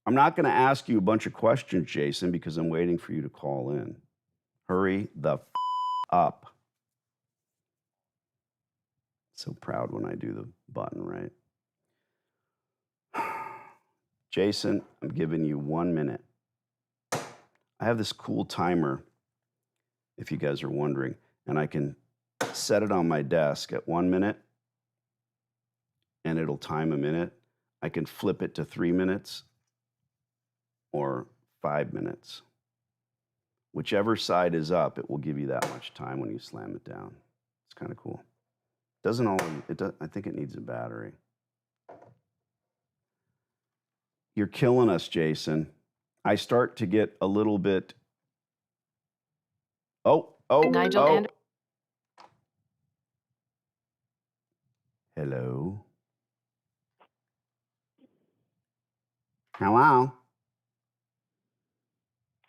I'm not going to ask you a bunch of questions, Jason, because I'm waiting for you to call in. Hurry the up. So proud when I do the button, right? Jason, I'm giving you 1 minute. I have this cool timer, if you guys are wondering, and I can set it on my desk at 1 minute, and it'll time a minute. I can flip it to 3 minutes or 5 minutes. Whichever side is up, it will give you that much time when you slam it down. It's kind of cool. I think it needs a battery. You're killing us, Jason. I start to get a little bit. Oh. Hello. Hello.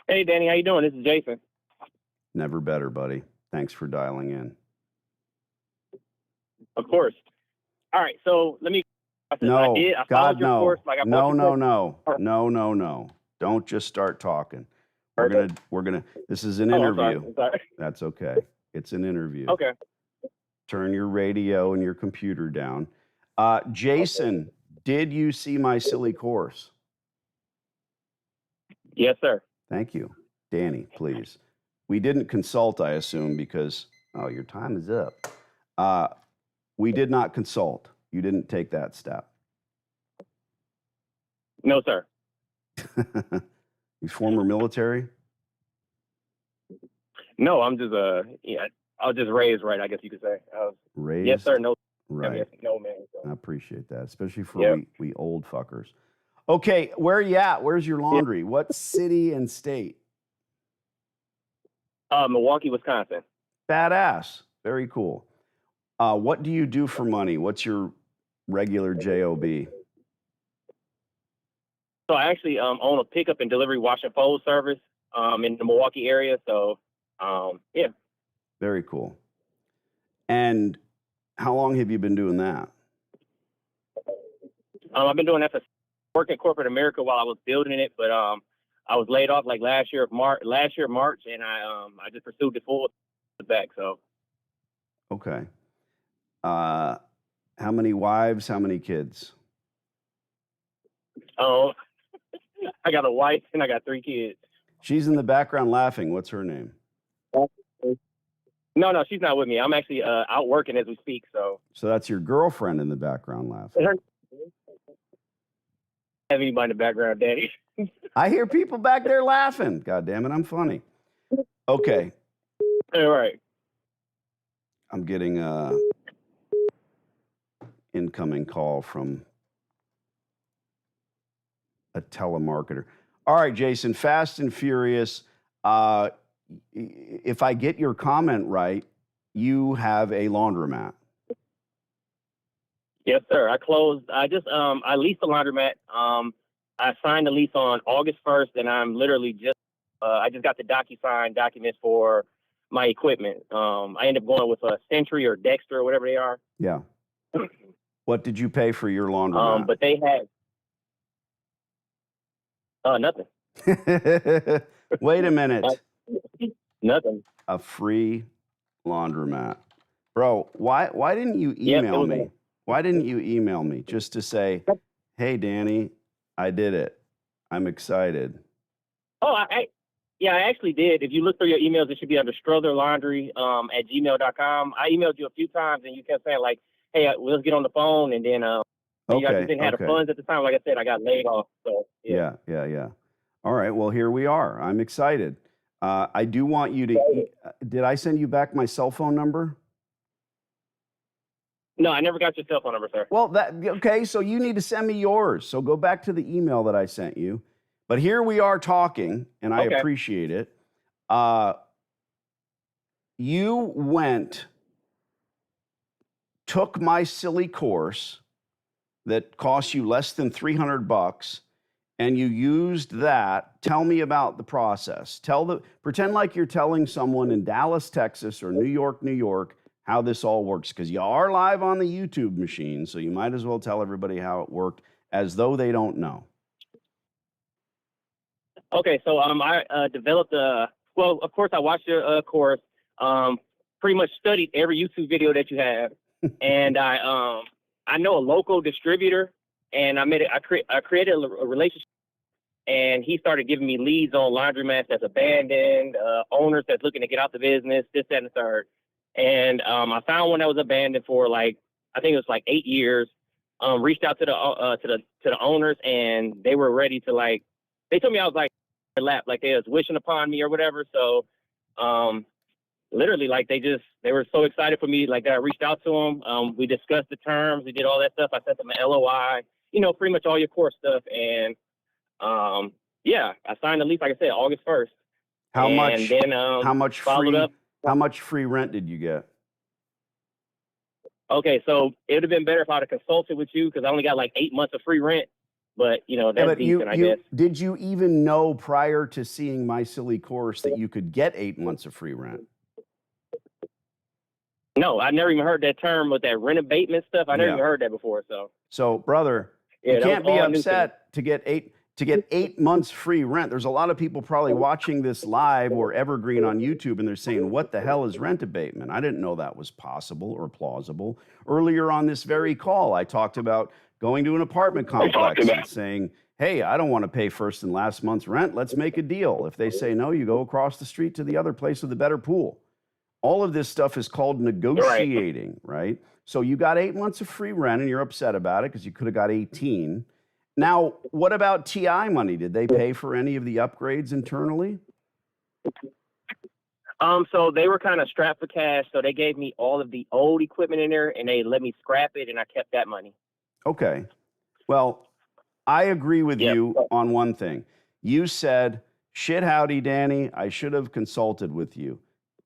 Hey, Danny, how you doing? This is Jason. Never better, buddy. Thanks for dialing in. Of course. All right, so let me. I No, followed your course. Like I bought your course. No. Don't just start talking. We're gonna. This is an interview. I'm sorry. That's okay. It's an interview. Okay. Turn your radio and your computer down. Jason, did you see my silly course? Yes, sir. Thank you. Danny, please. We didn't consult, I assume, because, your time is up. We did not consult. You didn't take that step. No, sir. You former military? No, I'm just I was just raised right, I guess you could say. Raised? Yes, sir. No. Right. Yes, no, man. So. I appreciate that, especially for we old fuckers. Okay, where are you at? Where's your laundry? What city and state? Milwaukee, Wisconsin. Badass. Very cool. What do you do for money? What's your regular job? So I actually own a pickup and delivery wash and fold service in the Milwaukee area. So, yeah. Very cool. And how long have you been doing that? I've been doing that for working corporate America while I was building it, but I was laid off like last year March, and I just pursued the full back. So. Okay. How many wives? How many kids? Oh, I got a wife and I got 3 kids. She's in the background laughing. What's her name? No, she's not with me. I'm actually out working as we speak. So that's your girlfriend in the background laughing. Have anybody in the background, Daddy? I hear people back there laughing. God damn it, I'm funny. Okay. All right. I'm getting a incoming call from a telemarketer. All right, Jason, fast and furious. If I get your comment right, you have a laundromat. Yes, sir. I leased a laundromat. I signed the lease on August 1st, and I'm literally I just got the DocuSign documents for my equipment. I ended up going with a Century or Dexter or whatever they are. Yeah. What did you pay for your laundromat? But they had nothing. Wait a minute. Nothing. A free laundromat. Bro, why didn't you email me? Why didn't you email me just to say, hey, Danny, I did it. I'm excited. Oh, I actually did. If you look through your emails, it should be under strotherlaundry at gmail.com. I emailed you a few times and you kept saying like, hey, let's get on the phone. And then you guys didn't have the funds at the time. Like I said, I got laid off. So yeah. All right. Well, here we are. I'm excited. I do want you to, did I send you back my cell phone number? No, I never got your cell phone number, sir. Well, okay. So you need to send me yours. So go back to the email that I sent you. But here we are talking, and I appreciate it. You took my silly course that cost you less than $300, and you used that. Tell me about the process. Pretend like you're telling someone in Dallas, Texas, or New York, how this all works, because you are live on the YouTube machine, so you might as well tell everybody how it worked as though they don't know. Okay, so I developed well, of course, I watched your course, pretty much studied every YouTube video that you have, and I know a local distributor, and I created a relationship, and he started giving me leads on laundromats that's abandoned, owners that's looking to get out the business, this, that, and the third. And I found one that was abandoned for I think it was 8 years. Reached out to the owners, and they were ready to they told me I was lap, they was wishing upon me or whatever. So literally they were so excited for me that I reached out to them. We discussed the terms, we did all that stuff. I sent them an LOI, pretty much all your core stuff, and Yeah, I signed the lease, like I said, August 1st. How And much? then How much followed free? up. How much free rent did you get? Okay, so it would have been better if I'd have consulted with you because I only got like 8 months of free rent. But Yeah, that's but decent, I guess. did you even know prior to seeing my silly course that you could get 8 months of free rent? No, I never even heard that term with that rent abatement stuff. I never Yeah. even heard that before. So So, brother, yeah, you that was can't be all new to me. upset to get 8 months free rent. There's a lot of people probably watching this live or evergreen on YouTube, and they're saying, "What the hell is rent abatement?" I didn't know that was possible or plausible. Earlier on this very call, I talked about going to an apartment complex and saying, "Hey, I don't want to pay first and last month's rent. Let's make a deal." If they say no, you go across the street to the other place with a better pool. All of this stuff is called negotiating, right? So you got 8 months of free rent and you're upset about it because you could have got 18. Now, what about TI money? Did they pay for any of the upgrades internally? So they were kind of strapped for cash, so they gave me all of the old equipment in there, and they let me scrap it, and I kept that money. Okay. Well, I agree with Yep. you on one thing. You said, "Shit howdy, Danny, I should have consulted with you."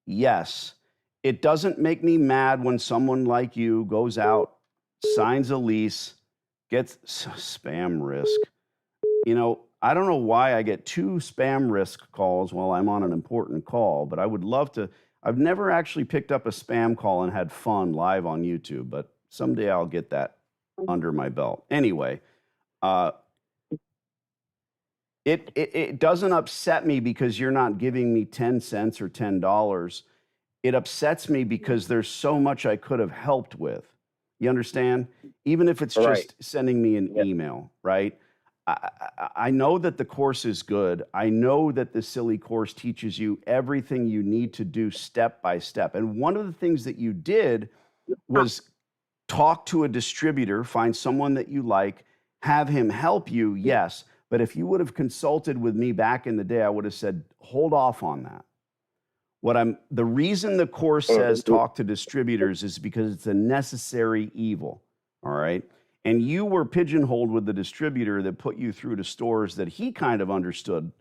Yes, it doesn't make me mad when someone like you goes out, signs a lease, gets spam risk. You know, I don't know why I get 2 spam risk calls while I'm on an important call, but I would love to. I've never actually picked up a spam call and had fun live on YouTube, but someday I'll get that under my belt. Anyway, it doesn't upset me because you're not giving me 10 cents or $10. It upsets me because there's so much I could have helped with. You understand? Even if it's Right. just sending me an Yep. email, right? I know that the course is good. I know that the silly course teaches you everything you need to do step by step. And one of the things that you did was talk to a distributor, find someone that you like, have him help you, yes. But if you would have consulted with me back in the day, I would have said, hold off on that. The reason the course says talk to distributors is because it's a necessary evil. All right. And you were pigeonholed with the distributor that put you through to stores that he kind of understood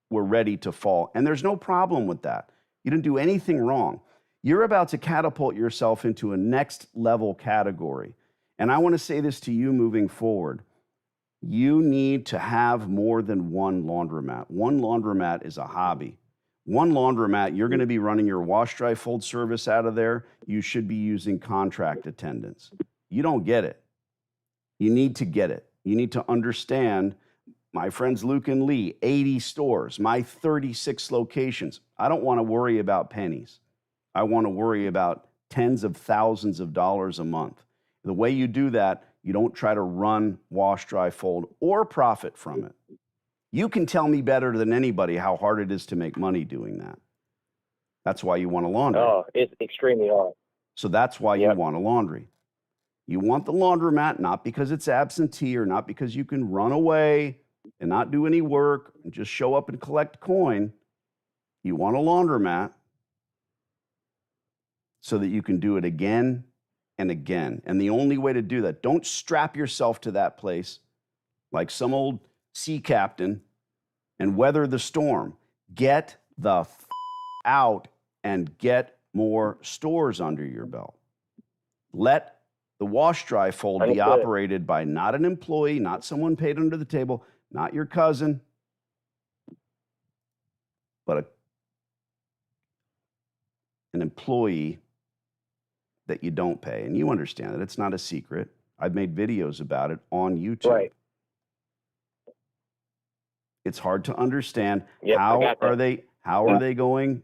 were ready to fall. And there's no problem with that. You didn't do anything wrong. You're about to catapult yourself into a next level category. And I want to say this to you moving forward. You need to have more than one laundromat. One laundromat is a hobby. One laundromat, you're going to be running your wash, dry, fold service out of there. You should be using contract attendants. You don't get it. You need to get it. You need to understand, my friends Luke and Lee, 80 stores, my 36 locations. I don't want to worry about pennies. I want to worry about tens of thousands of dollars a month. The way you do that, you don't try to run, wash, dry, fold, or profit from it. You can tell me better than anybody how hard it is to make money doing that. That's why you want a laundry. Oh, it's extremely hard. So that's why you want a laundry. You want the laundromat, not because it's absentee or not because you can run away and not do any work and just show up and collect coin. You want a laundromat so that you can do it again and again. And the only way to do that, don't strap yourself to that place like some old sea captain and weather the storm. Get the out and get more stores under your belt. Let the wash, dry, fold be operated by not an employee, not someone paid under the table, not your cousin, but an employee that you don't pay. And you understand that it's not a secret. I've made videos about it on YouTube. Right. It's hard to understand Yep, how are they going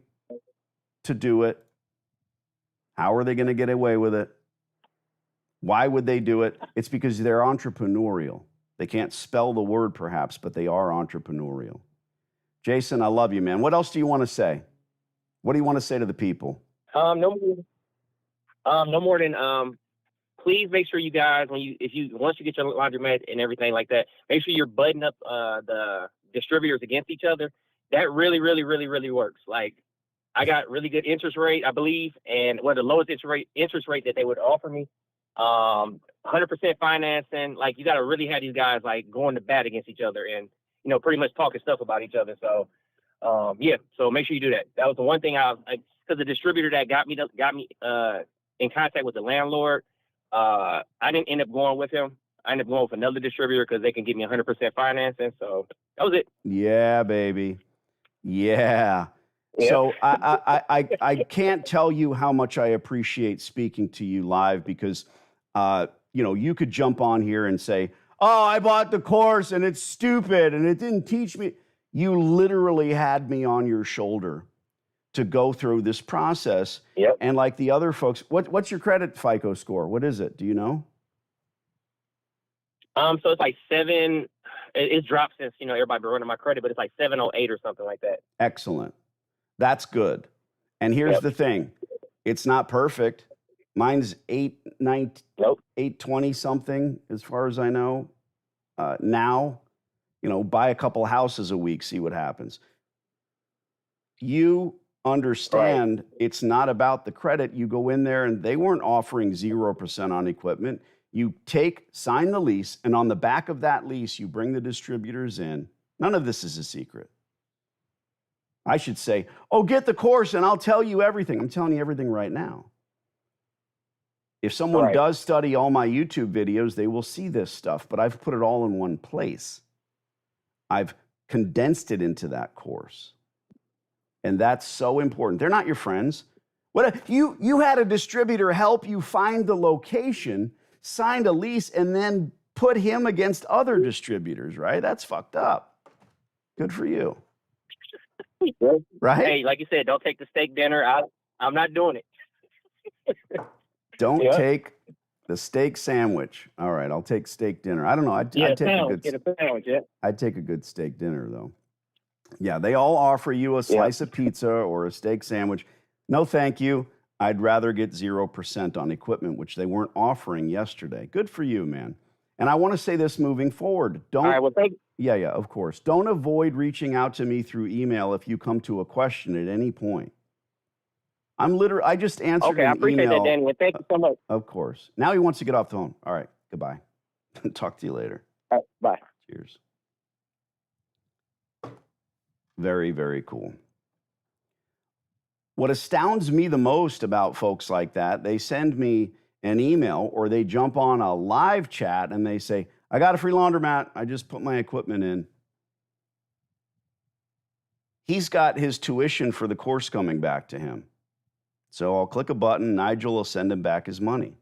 to do it? How are they going to get away with it? Why would they do it? It's because they're entrepreneurial. They can't spell the word perhaps, but they are entrepreneurial. Jason, I love you, man. What else do you want to say? What do you want to say to the people? No more than please make sure you guys once you get your laundromat and everything like that, make sure you're butting up the distributors against each other. That really, really, really, really works. Like I got really good interest rate, I believe, and one of the lowest interest rate that they would offer me. 100% financing. Like you got to really have these guys like going to bat against each other, and pretty much talking stuff about each other. So, yeah. So make sure you do that. That was the one thing because the distributor that got me in contact with the landlord, I didn't end up going with him. I ended up going with another distributor because they can give me 100% financing. So that was it. Yeah, baby. Yeah. Yeah. So I can't tell you how much I appreciate speaking to you live because, you could jump on here and say, oh, I bought the course and it's stupid and it didn't teach me. You literally had me on your shoulder to go through this process. Yep. And like the other folks, what's your credit FICO score? What is it? Do you know? So it's like 7. It's dropped since everybody been running my credit, but it's like 708 or something like that. Excellent. That's good. And here's the thing. It's not perfect. Mine's 820 something as far as I know. Now, buy a couple houses a week, see what happens. You understand It's not about the credit. You go in there and they weren't offering 0% on equipment. You sign the lease, and on the back of that lease, you bring the distributors in. None of this is a secret. I should say, oh, get the course and I'll tell you everything. I'm telling you everything right now. If someone does study all my YouTube videos, they will see this stuff, but I've put it all in one place. I've condensed it into that course. And that's so important. They're not your friends. What if you had a distributor help you find the location, signed a lease, and then put him against other distributors, right? That's fucked up. Good for you. Right? Hey, like you said, don't take the steak dinner. I'm not doing it. Don't take the steak sandwich. All right, I'll take steak dinner. I don't know. I'd take a sandwich. Yeah. I'd take a good steak dinner though. Yeah, they all offer you a slice of pizza or a steak sandwich. No, thank you. I'd rather get 0% on equipment, which they weren't offering yesterday. Good for you, man. And I want to say this moving forward. All right, well, thank you. Yeah, of course. Don't avoid reaching out to me through email if you come to a question at any point. I just answered I an appreciate email. that, Danny. And thank you so much. Of course. Now he wants to get off the phone. All right, goodbye. Talk to you later. All right, bye. Cheers. Very, very cool. What astounds me the most about folks like that, they send me an email or they jump on a live chat and they say, I got a free laundromat. I just put my equipment in. He's got his tuition for the course coming back to him. So I'll click a button. Nigel will send him back his money.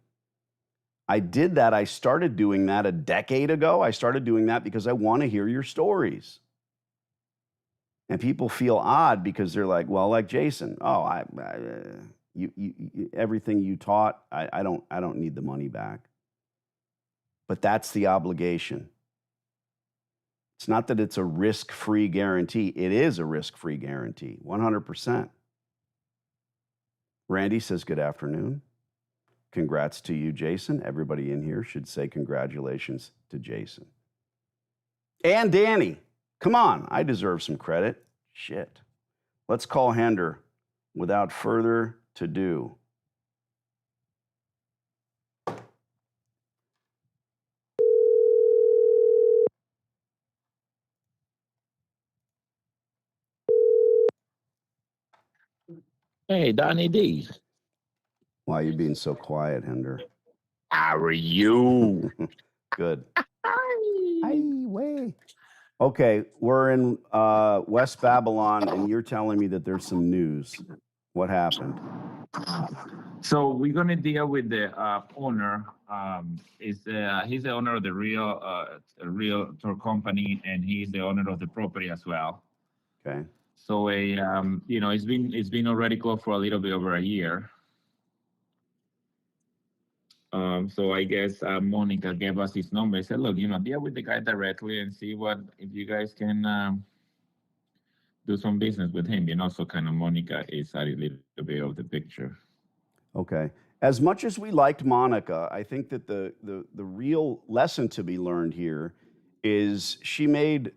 I did that. I started doing that a decade ago. I started doing that because I want to hear your stories. And people feel odd because they're like, well, like Jason, everything you taught, I don't need the money back. But that's the obligation. It's not that it's a risk-free guarantee. It is a risk-free guarantee, 100%. Randy says, good afternoon. Congrats to you, Jason. Everybody in here should say congratulations to Jason. And Danny, come on, I deserve some credit. Shit. Let's call Hender without further ado. Hey, Donnie D. Why are you being so quiet, Hender? How are you? Good. Way. Okay, we're in West Babylon, and you're telling me that there's some news. What happened? So we're gonna deal with the owner. He's the owner of the realtor company, and he's the owner of the property as well. Okay. So it's been already closed for a little bit over a year. So I guess Monica gave us his number. He said, look, deal with the guy directly and see if you guys can do some business with him. So kind of Monica is a little bit of the picture. Okay. As much as we liked Monica, I think that the real lesson to be learned here is she made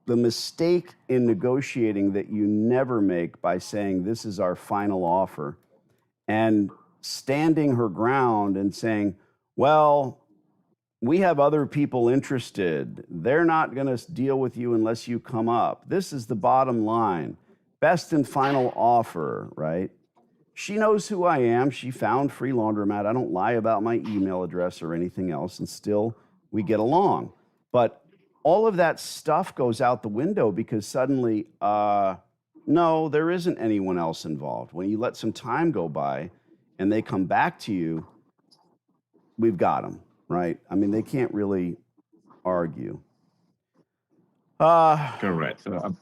the mistake in negotiating that you never make by saying, this is our final offer, and standing her ground and saying, well, We have other people interested. They're not going to deal with you unless you come up. This is the bottom line. Best and final offer, right? She knows who I am. She found Free Laundromat. I don't lie about my email address or anything else, and still we get along. But all of that stuff goes out the window because suddenly, no, there isn't anyone else involved. When you let some time go by and they come back to you, we've got them, right? I mean, they can't really argue. Correct. So,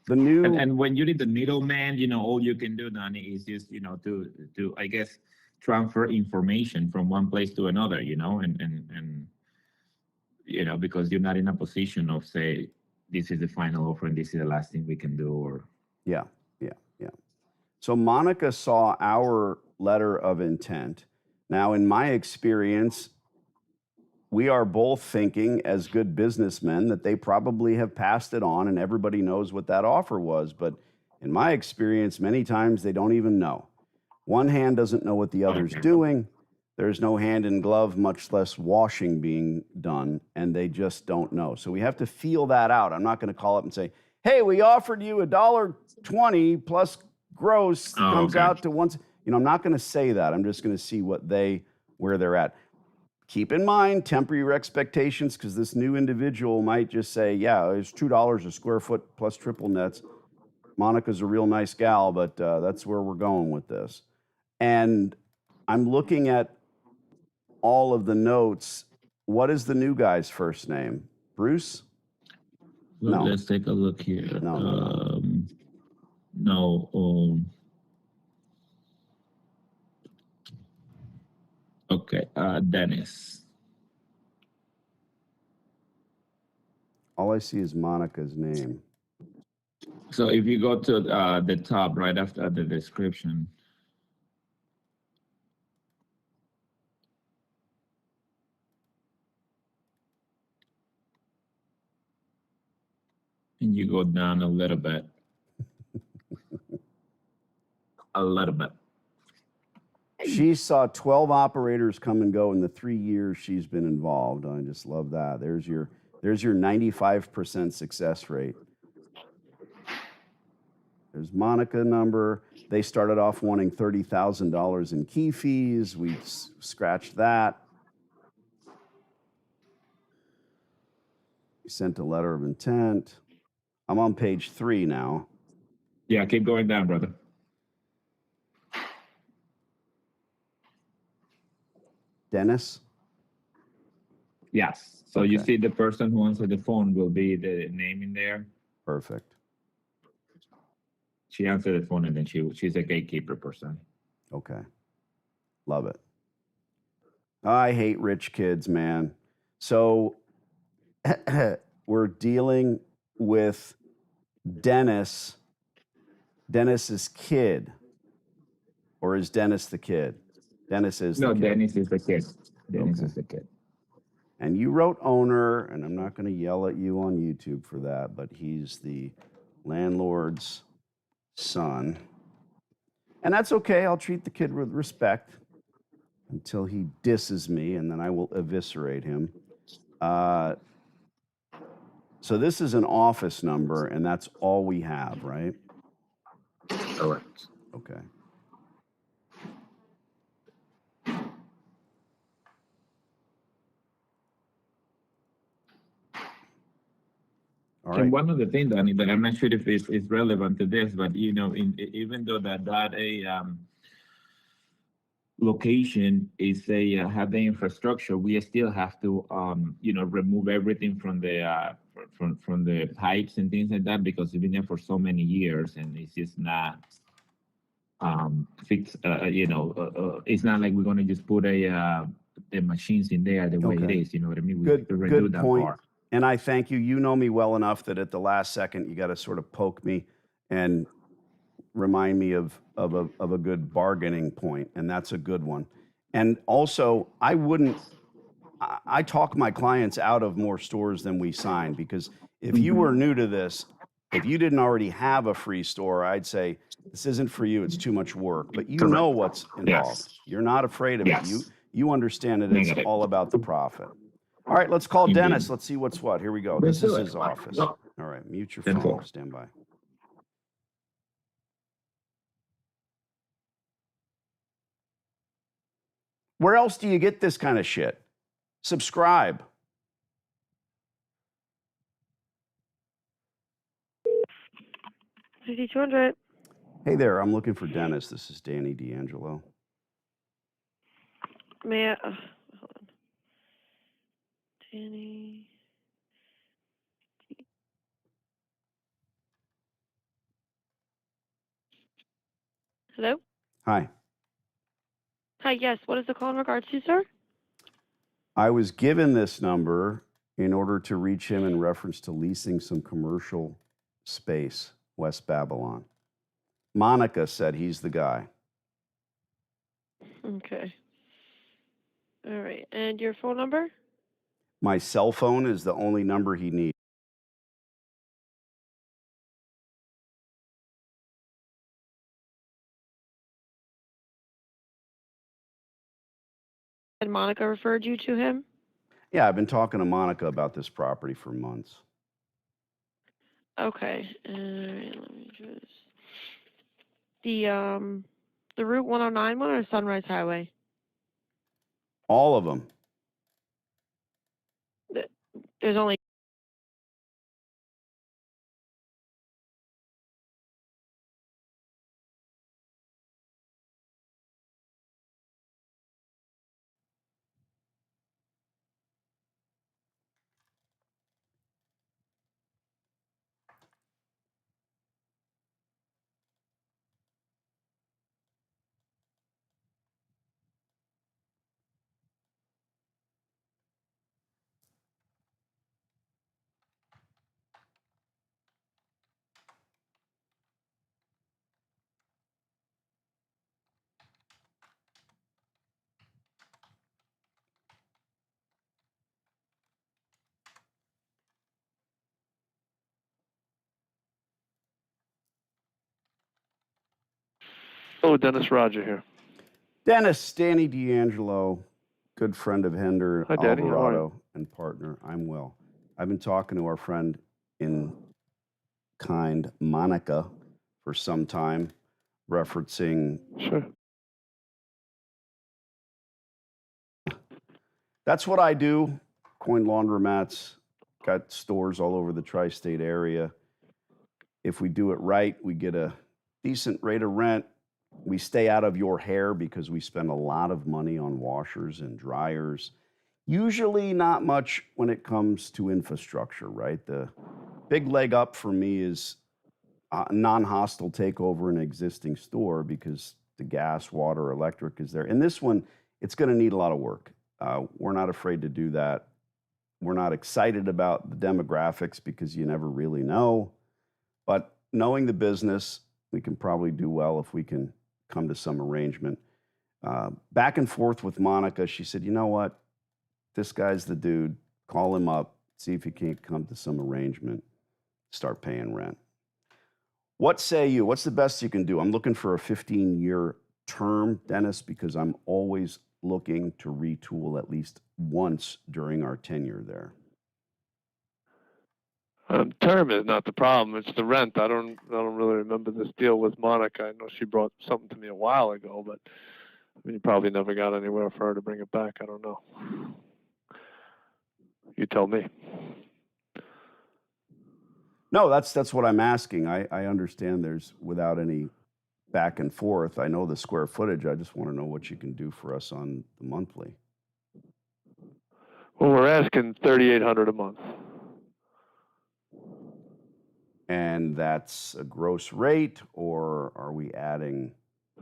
The new and when you need the middleman, all you can do, Donnie, is just, to I guess, transfer information from one place to another, and because you're not in a position of say, this is the final offer and this is the last thing we can do, or Yeah. So Monica saw our letter of intent. Now, in my experience, we are both thinking as good businessmen that they probably have passed it on and everybody knows what that offer was. But in my experience, many times they don't even know. One hand doesn't know what the other's doing. There's no hand in glove, much less washing being done, and they just don't know. So we have to feel that out. I'm not going to call up and say, hey, we offered you $1.20 plus gross comes out to once. I'm not going to say that. I'm just going to see where they're at. Keep in mind, temper your expectations, because this new individual might just say, yeah, it's $2 a square foot plus triple nets. Monica's a real nice gal, but that's where we're going with this. And I'm looking at all of the notes. What is the new guy's first name? Bruce? No. Let's take a look here. Okay, Dennis. All I see is Monica's name. So if you go to the top right after the description, and you go down a little bit, She saw 12 operators come and go in the 3 years she's been involved. I just love that. There's your 95% success rate. There's Monica number. They started off wanting $30,000 in key fees. We scratched that. We sent a letter of intent. I'm on page 3 now. Yeah, keep going down, brother. Dennis? Yes. So you Okay. see the person who answered the phone will be the name in there. Perfect. She answered the phone and then she's a gatekeeper person. Okay. Love it. I hate rich kids, man. So we're dealing with Dennis's kid. Or is Dennis the kid? Dennis is the kid. Dennis is the kid. Dennis Okay. is the kid. And you wrote owner, and I'm not going to yell at you on YouTube for that, but he's the landlord's son. And that's okay. I'll treat the kid with respect until he disses me, and then I will eviscerate him. So this is an office number, and that's all we have, right? Correct. Okay. All right. And one other thing, Danny, that I'm not sure if it's relevant to this, but even though that location is have the infrastructure, we still have to remove everything from the from the pipes and things like that, because it's been there for so many years and it's just not fixed. It's not like we're gonna just put the machines in there the way it Okay. is. You know what I mean? We Good- have to redo good that point. part. And I thank you. You know me well enough that at the last second, you got to sort of poke me and remind me of a good bargaining point, and that's a good one. And also, I talk my clients out of more stores than we sign, because if you were new to this, if you didn't already have a free store, I'd say this isn't for you. It's too much work. But you know what's involved. Yes. You're not afraid of Yes. it. You understand it. It's Negative. all about the profit. All right, let's call Indeed. Dennis. Let's see what's what. Here we go. Let's This is do it. his office. Go. All right, mute your Let's phone. go. Stand by. Where else do you get this kind of shit? Subscribe. $5,200. Hey there, I'm looking for Dennis. This is Danny D'Angelo. May I? Hold on. Danny. Hello? Hi. Hi, yes. What is the call in regards to, sir? I was given this number in order to reach him in reference to leasing some commercial space, West Babylon. Monica said he's the guy. Okay. All right. And your phone number? My cell phone is the only number he needs. And Monica referred you to him? Yeah, I've been talking to Monica about this property for months. Okay. All right. Let me just. The Route 109 one or Sunrise Highway? All of them. There's only. Oh, Dennis Roger here. Dennis, Danny D'Angelo, good friend of Hender Hi, Danny. How are you? Alvarado and partner. I'm well. I've been talking to our friend in kind, Monica, for some time, referencing. Sure. That's what I do. Coin laundromats, got stores all over the tri-state area. If we do it right, we get a decent rate of rent. We stay out of your hair because we spend a lot of money on washers and dryers. Usually not much when it comes to infrastructure, right? The big leg up for me is a non-hostile takeover an existing store because the gas, water, electric is there. And this one, it's going to need a lot of work. We're not afraid to do that. We're not excited about the demographics because you never really know. But knowing the business, we can probably do well if we can come to some arrangement. Back and forth with Monica, she said, you know what? This guy's the dude. Call him up, see if he can't come to some arrangement, start paying rent. What say you? What's the best you can do? I'm looking for a 15-year term, Dennis, because I'm always looking to retool at least once during our tenure there. Term is not the problem. It's the rent. I don't really remember this deal with Monica. I know she brought something to me a while ago, but I mean, you probably never got anywhere for her to bring it back. I don't know. You tell me. No, that's what I'm asking. I understand there's without any back and forth. I know the square footage. I just want to know what you can do for us on the monthly. Well, we're asking $3,800 a month. And that's a gross rate, or are we adding?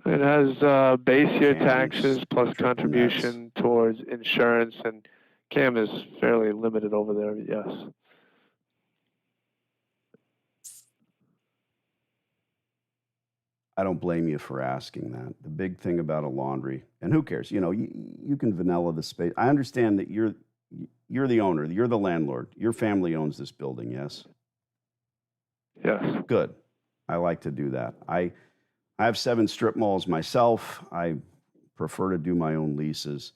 It has base year Cams, taxes plus triple contribution towards insurance, and CAM is fairly limited over there, yes. I don't blame you for asking that. The big thing about a laundry, and who cares? You know, you can vanilla the space. I understand that you're the owner, you're the landlord. Your family owns this building, yes? Yes. Good. I like to do that. I have 7 strip malls myself. I prefer to do my own leases.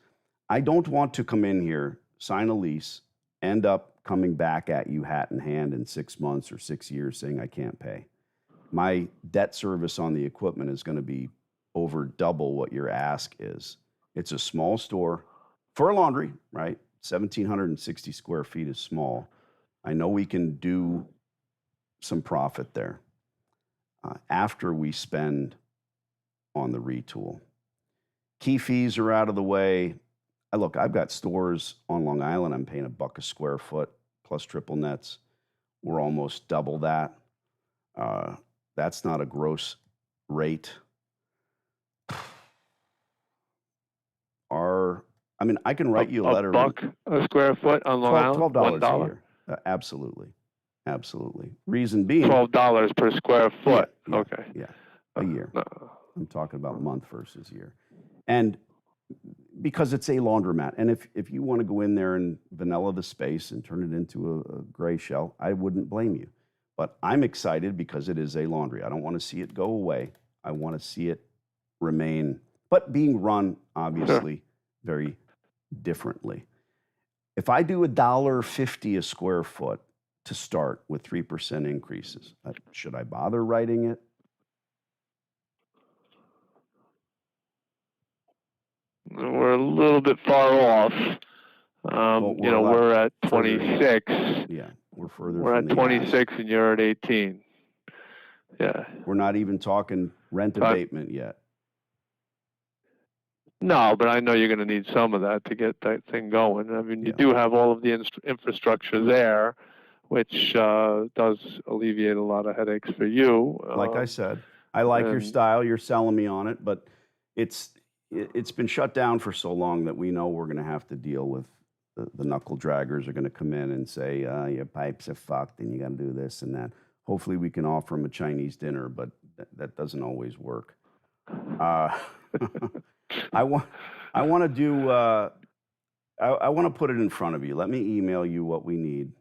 I don't want to come in here, sign a lease, end up coming back at you hat in hand in 6 months or 6 years saying I can't pay. My debt service on the equipment is going to be over double what your ask is. It's a small store for a laundry, right? 1,760 square feet is small. I know we can do some profit there after we spend on the retool. Key fees are out of the way. Look, I've got stores on Long Island. I'm paying $1 a square foot plus triple nets. We're almost double that. That's not a gross rate. I can write you a letter. $1 a square foot on Long Island? $12 a year. Absolutely. Reason being. $12 per square foot. Yeah, okay. Yeah, a year. No. I'm talking about month versus year. And because it's a laundromat, and if you want to go in there and vanilla the space and turn it into a gray shell, I wouldn't blame you. But I'm excited because it is a laundry. I don't want to see it go away. I want to see it remain, but being run, obviously, very differently. If I do $1.50 a square foot to start with 3% increases, should I bother writing it? We're a little bit far off. We're at 26. Yeah, we're further. We're at 26 and you're at 18. Yeah. We're not even talking rent abatement yet. No, but I know you're going to need some of that to get that thing going. I mean, you do have all of the infrastructure there, which does alleviate a lot of headaches for you. Like I said, I like your style. You're selling me on it, but it's been shut down for so long that we know we're going to have to deal with the knuckle draggers are going to come in and say, your pipes are fucked and you got to do this and that. Hopefully we can offer them a Chinese dinner, but that doesn't always work. I want to put it in front of you. Let me email you what we need.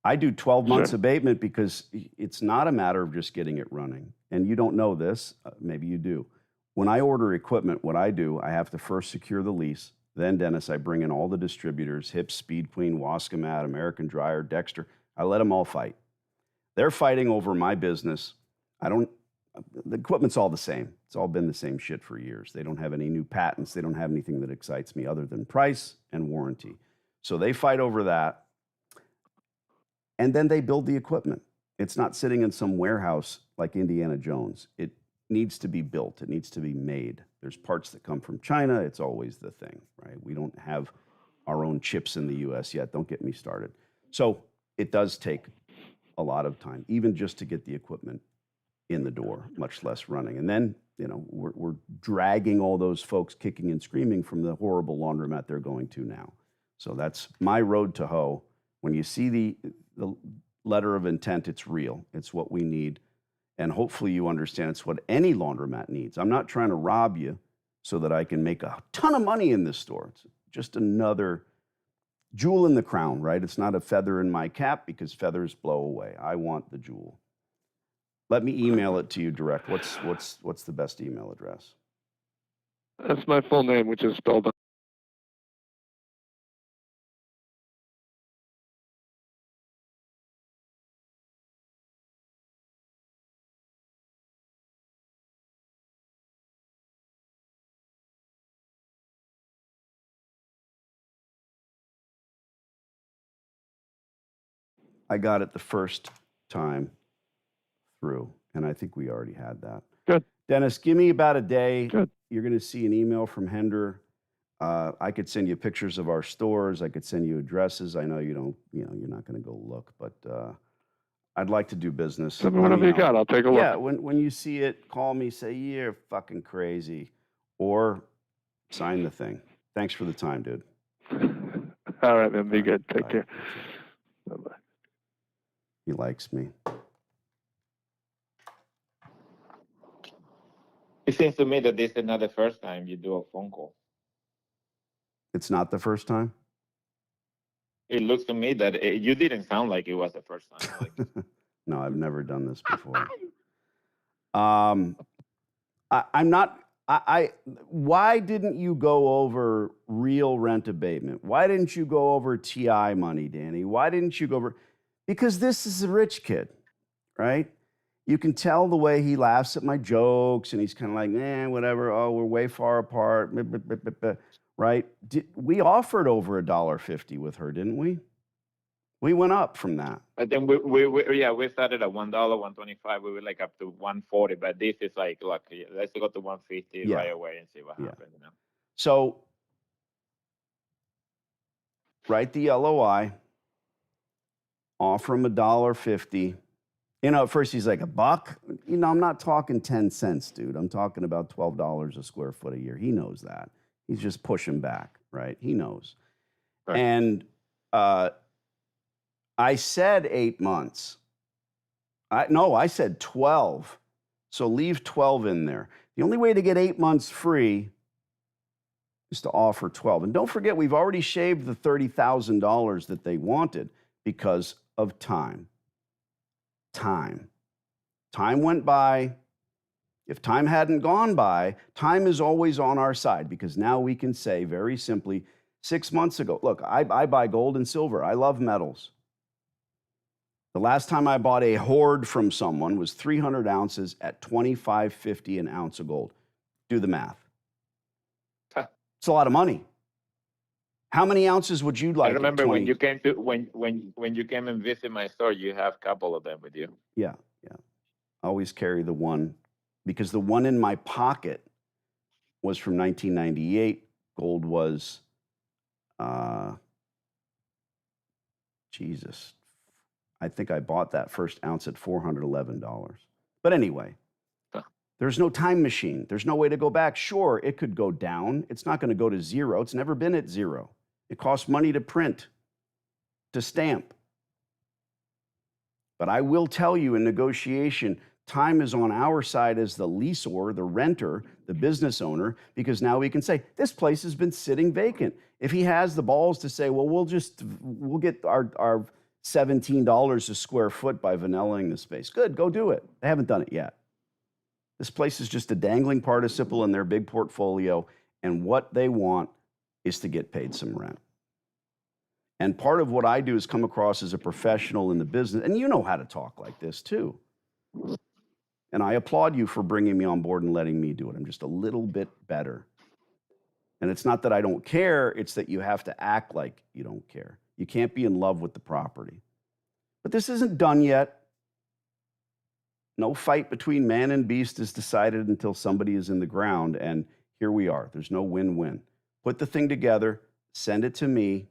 I do 12 months abatement because it's not a matter of just getting it running. And you don't know this, maybe you do. When I order equipment, what I do, I have to first secure the lease. Then, Dennis, I bring in all the distributors, Hips, Speed Queen, Wascomat, American Dryer, Dexter. I let them all fight. They're fighting over my business. The equipment's all the same. It's all been the same shit for years. They don't have any new patents. They don't have anything that excites me other than price and warranty. So they fight over that. And then they build the equipment. It's not sitting in some warehouse like Indiana Jones. It needs to be built. It needs to be made. There's parts that come from China. It's always the thing, right? We don't have our own chips in the US yet. Don't get me started. So it does take a lot of time, even just to get the equipment in the door, much less running. And then, we're dragging all those folks kicking and screaming from the horrible laundromat they're going to now. So that's my road to hoe. When you see the letter of intent, it's real. It's what we need. And hopefully you understand it's what any laundromat needs. I'm not trying to rob you so that I can make a ton of money in this store. It's just another jewel in the crown, right? It's not a feather in my cap because feathers blow away. I want the jewel. Let me email it to you direct. What's the best email address? That's my full name, which is spelled out. I got it the first time through, and I think we already had that. Good. Dennis, give me about a day. Good. You're going to see an email from Hender. I could send you pictures of our stores. I could send you addresses. I know you're not going to go look, but I'd like to do business. Send me whatever you got. I'll take a look. Yeah, when you see it, call me, say, you're fucking crazy, or sign the thing. Thanks for the time, dude. All right, man. Be good. Take care. Bye-bye. He likes me. It seems to me that this is not the first time you do a phone call. It's not the first time? It looks to me that you didn't sound like it was the first time. No, I've never done this before. I'm not why didn't you go over real rent abatement? Why didn't you go over TI money, Danny? Why didn't you go over? Because this is a rich kid, right? You can tell the way he laughs at my jokes and he's kind of like, whatever. Oh, we're way far apart, right? We offered over $1.50 with her, didn't we? We went up from that. But then we started at $1, $1.25. We were like up to $1.40. But this is like, look, let's go to $1.50 right away and see what happens. You know? So write the LOI, offer him $1.50. At first he's like, $1? I'm not talking 10 cents, dude. I'm talking about $12 a square foot a year. He knows that. He's just pushing back, right? He knows. Right. And I said 8 months. I said 12. So leave 12 in there. The only way to get 8 months free is to offer 12. And don't forget, we've already shaved the $30,000 that they wanted because of time. Time went by. If time hadn't gone by, time is always on our side because now we can say very simply, 6 months ago, look, I buy gold and silver. I love metals. The last time I bought a hoard from someone was 300 ounces at $25.50 an ounce of gold. Do the math. It's a lot of money. How many ounces would you like? I remember when you came to when you came and visit my store, you have a couple of them with you. Yeah. I always carry the one because the one in my pocket was from 1998. Gold was, Jesus. I think I bought that first ounce at $411. But anyway, there's no time machine. There's no way to go back. Sure, it could go down. It's not going to go to zero. It's never been at zero. It costs money to print, to stamp. But I will tell you in negotiation, time is on our side as the leaseor, the renter, the business owner, because now we can say, this place has been sitting vacant. If he has the balls to say, well, we'll get our $17 a square foot by vanillaing the space. Good, go do it. They haven't done it yet. This place is just a dangling participle in their big portfolio, and what they want is to get paid some rent. And part of what I do is come across as a professional in the business, and you know how to talk like this too. And I applaud you for bringing me on board and letting me do it. I'm just a little bit better. And it's not that I don't care, it's that you have to act like you don't care. You can't be in love with the property. But this isn't done yet. No fight between man and beast is decided until somebody is in the ground, and here we are. There's no win-win. Put the thing together, send it to me.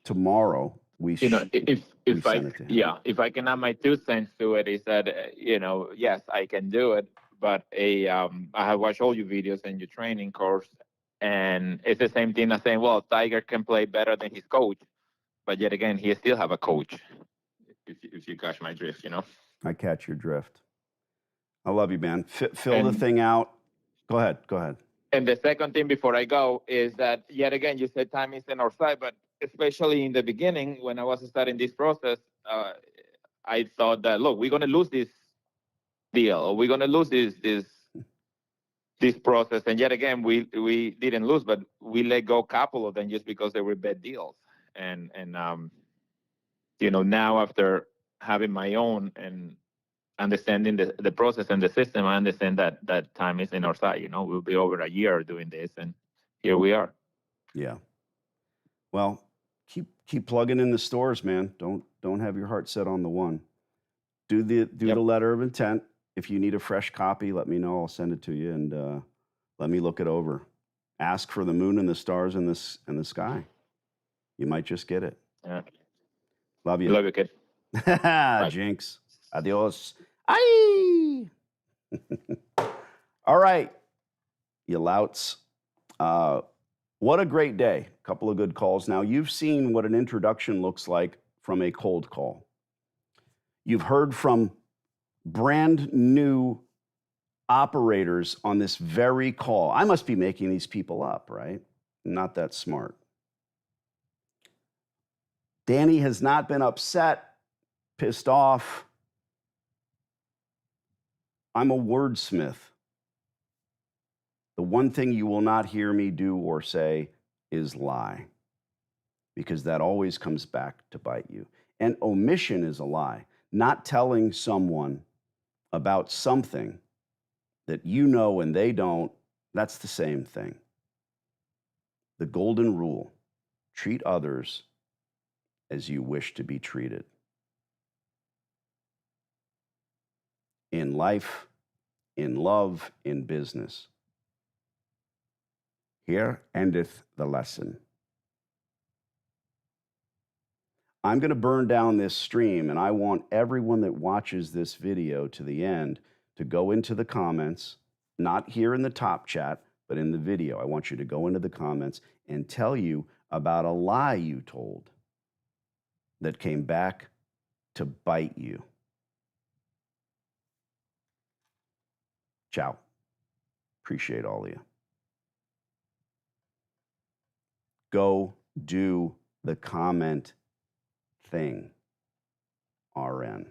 Tomorrow, if I can add my 2 cents to it, is that yes, I can do it, but I have watched all your videos and your training course, and it's the same thing as saying, well, Tiger can play better than his coach, but yet again, he still have a coach. If you catch my drift, I catch your drift. I love you, man. Fill the thing out. Go ahead. And the second thing before I go is that, yet again, you said time is on our side, but especially in the beginning, when I was starting this process, I thought that, look, we're going to lose this deal, or we're going to lose this process. And yet again, we didn't lose, but we let go a couple of them just because they were bad deals. And now after having my own and understanding the process and the system, I understand that time is in our side. We'll be over a year doing this, and here we are. Yeah. Well, keep plugging in the stores, man. Don't have your heart set on the one. Do the letter of intent. If you need a fresh copy, let me know. I'll send it to you, and let me look it over. Ask for the moon and the stars in the sky. You might just get it. Yeah. Love you. Love you, kid. Jinx. Adios. Aye. All right, you louts. What a great day. A couple of good calls. Now, you've seen what an introduction looks like from a cold call. You've heard from brand new operators on this very call. I must be making these people up, right? Not that smart. Danny has not been upset, pissed off, I'm a wordsmith. The one thing you will not hear me do or say is lie, because that always comes back to bite you. And omission is a lie. Not telling someone about something that you know and they don't, that's the same thing. The golden rule: treat others as you wish to be treated. In life, in love, in business. Here endeth the lesson. I'm going to burn down this stream, and I want everyone that watches this video to the end to go into the comments, not here in the top chat, but in the video. I want you to go into the comments and tell you about a lie you told that came back to bite you. Ciao. Appreciate all of you. Go do the comment thing, RN.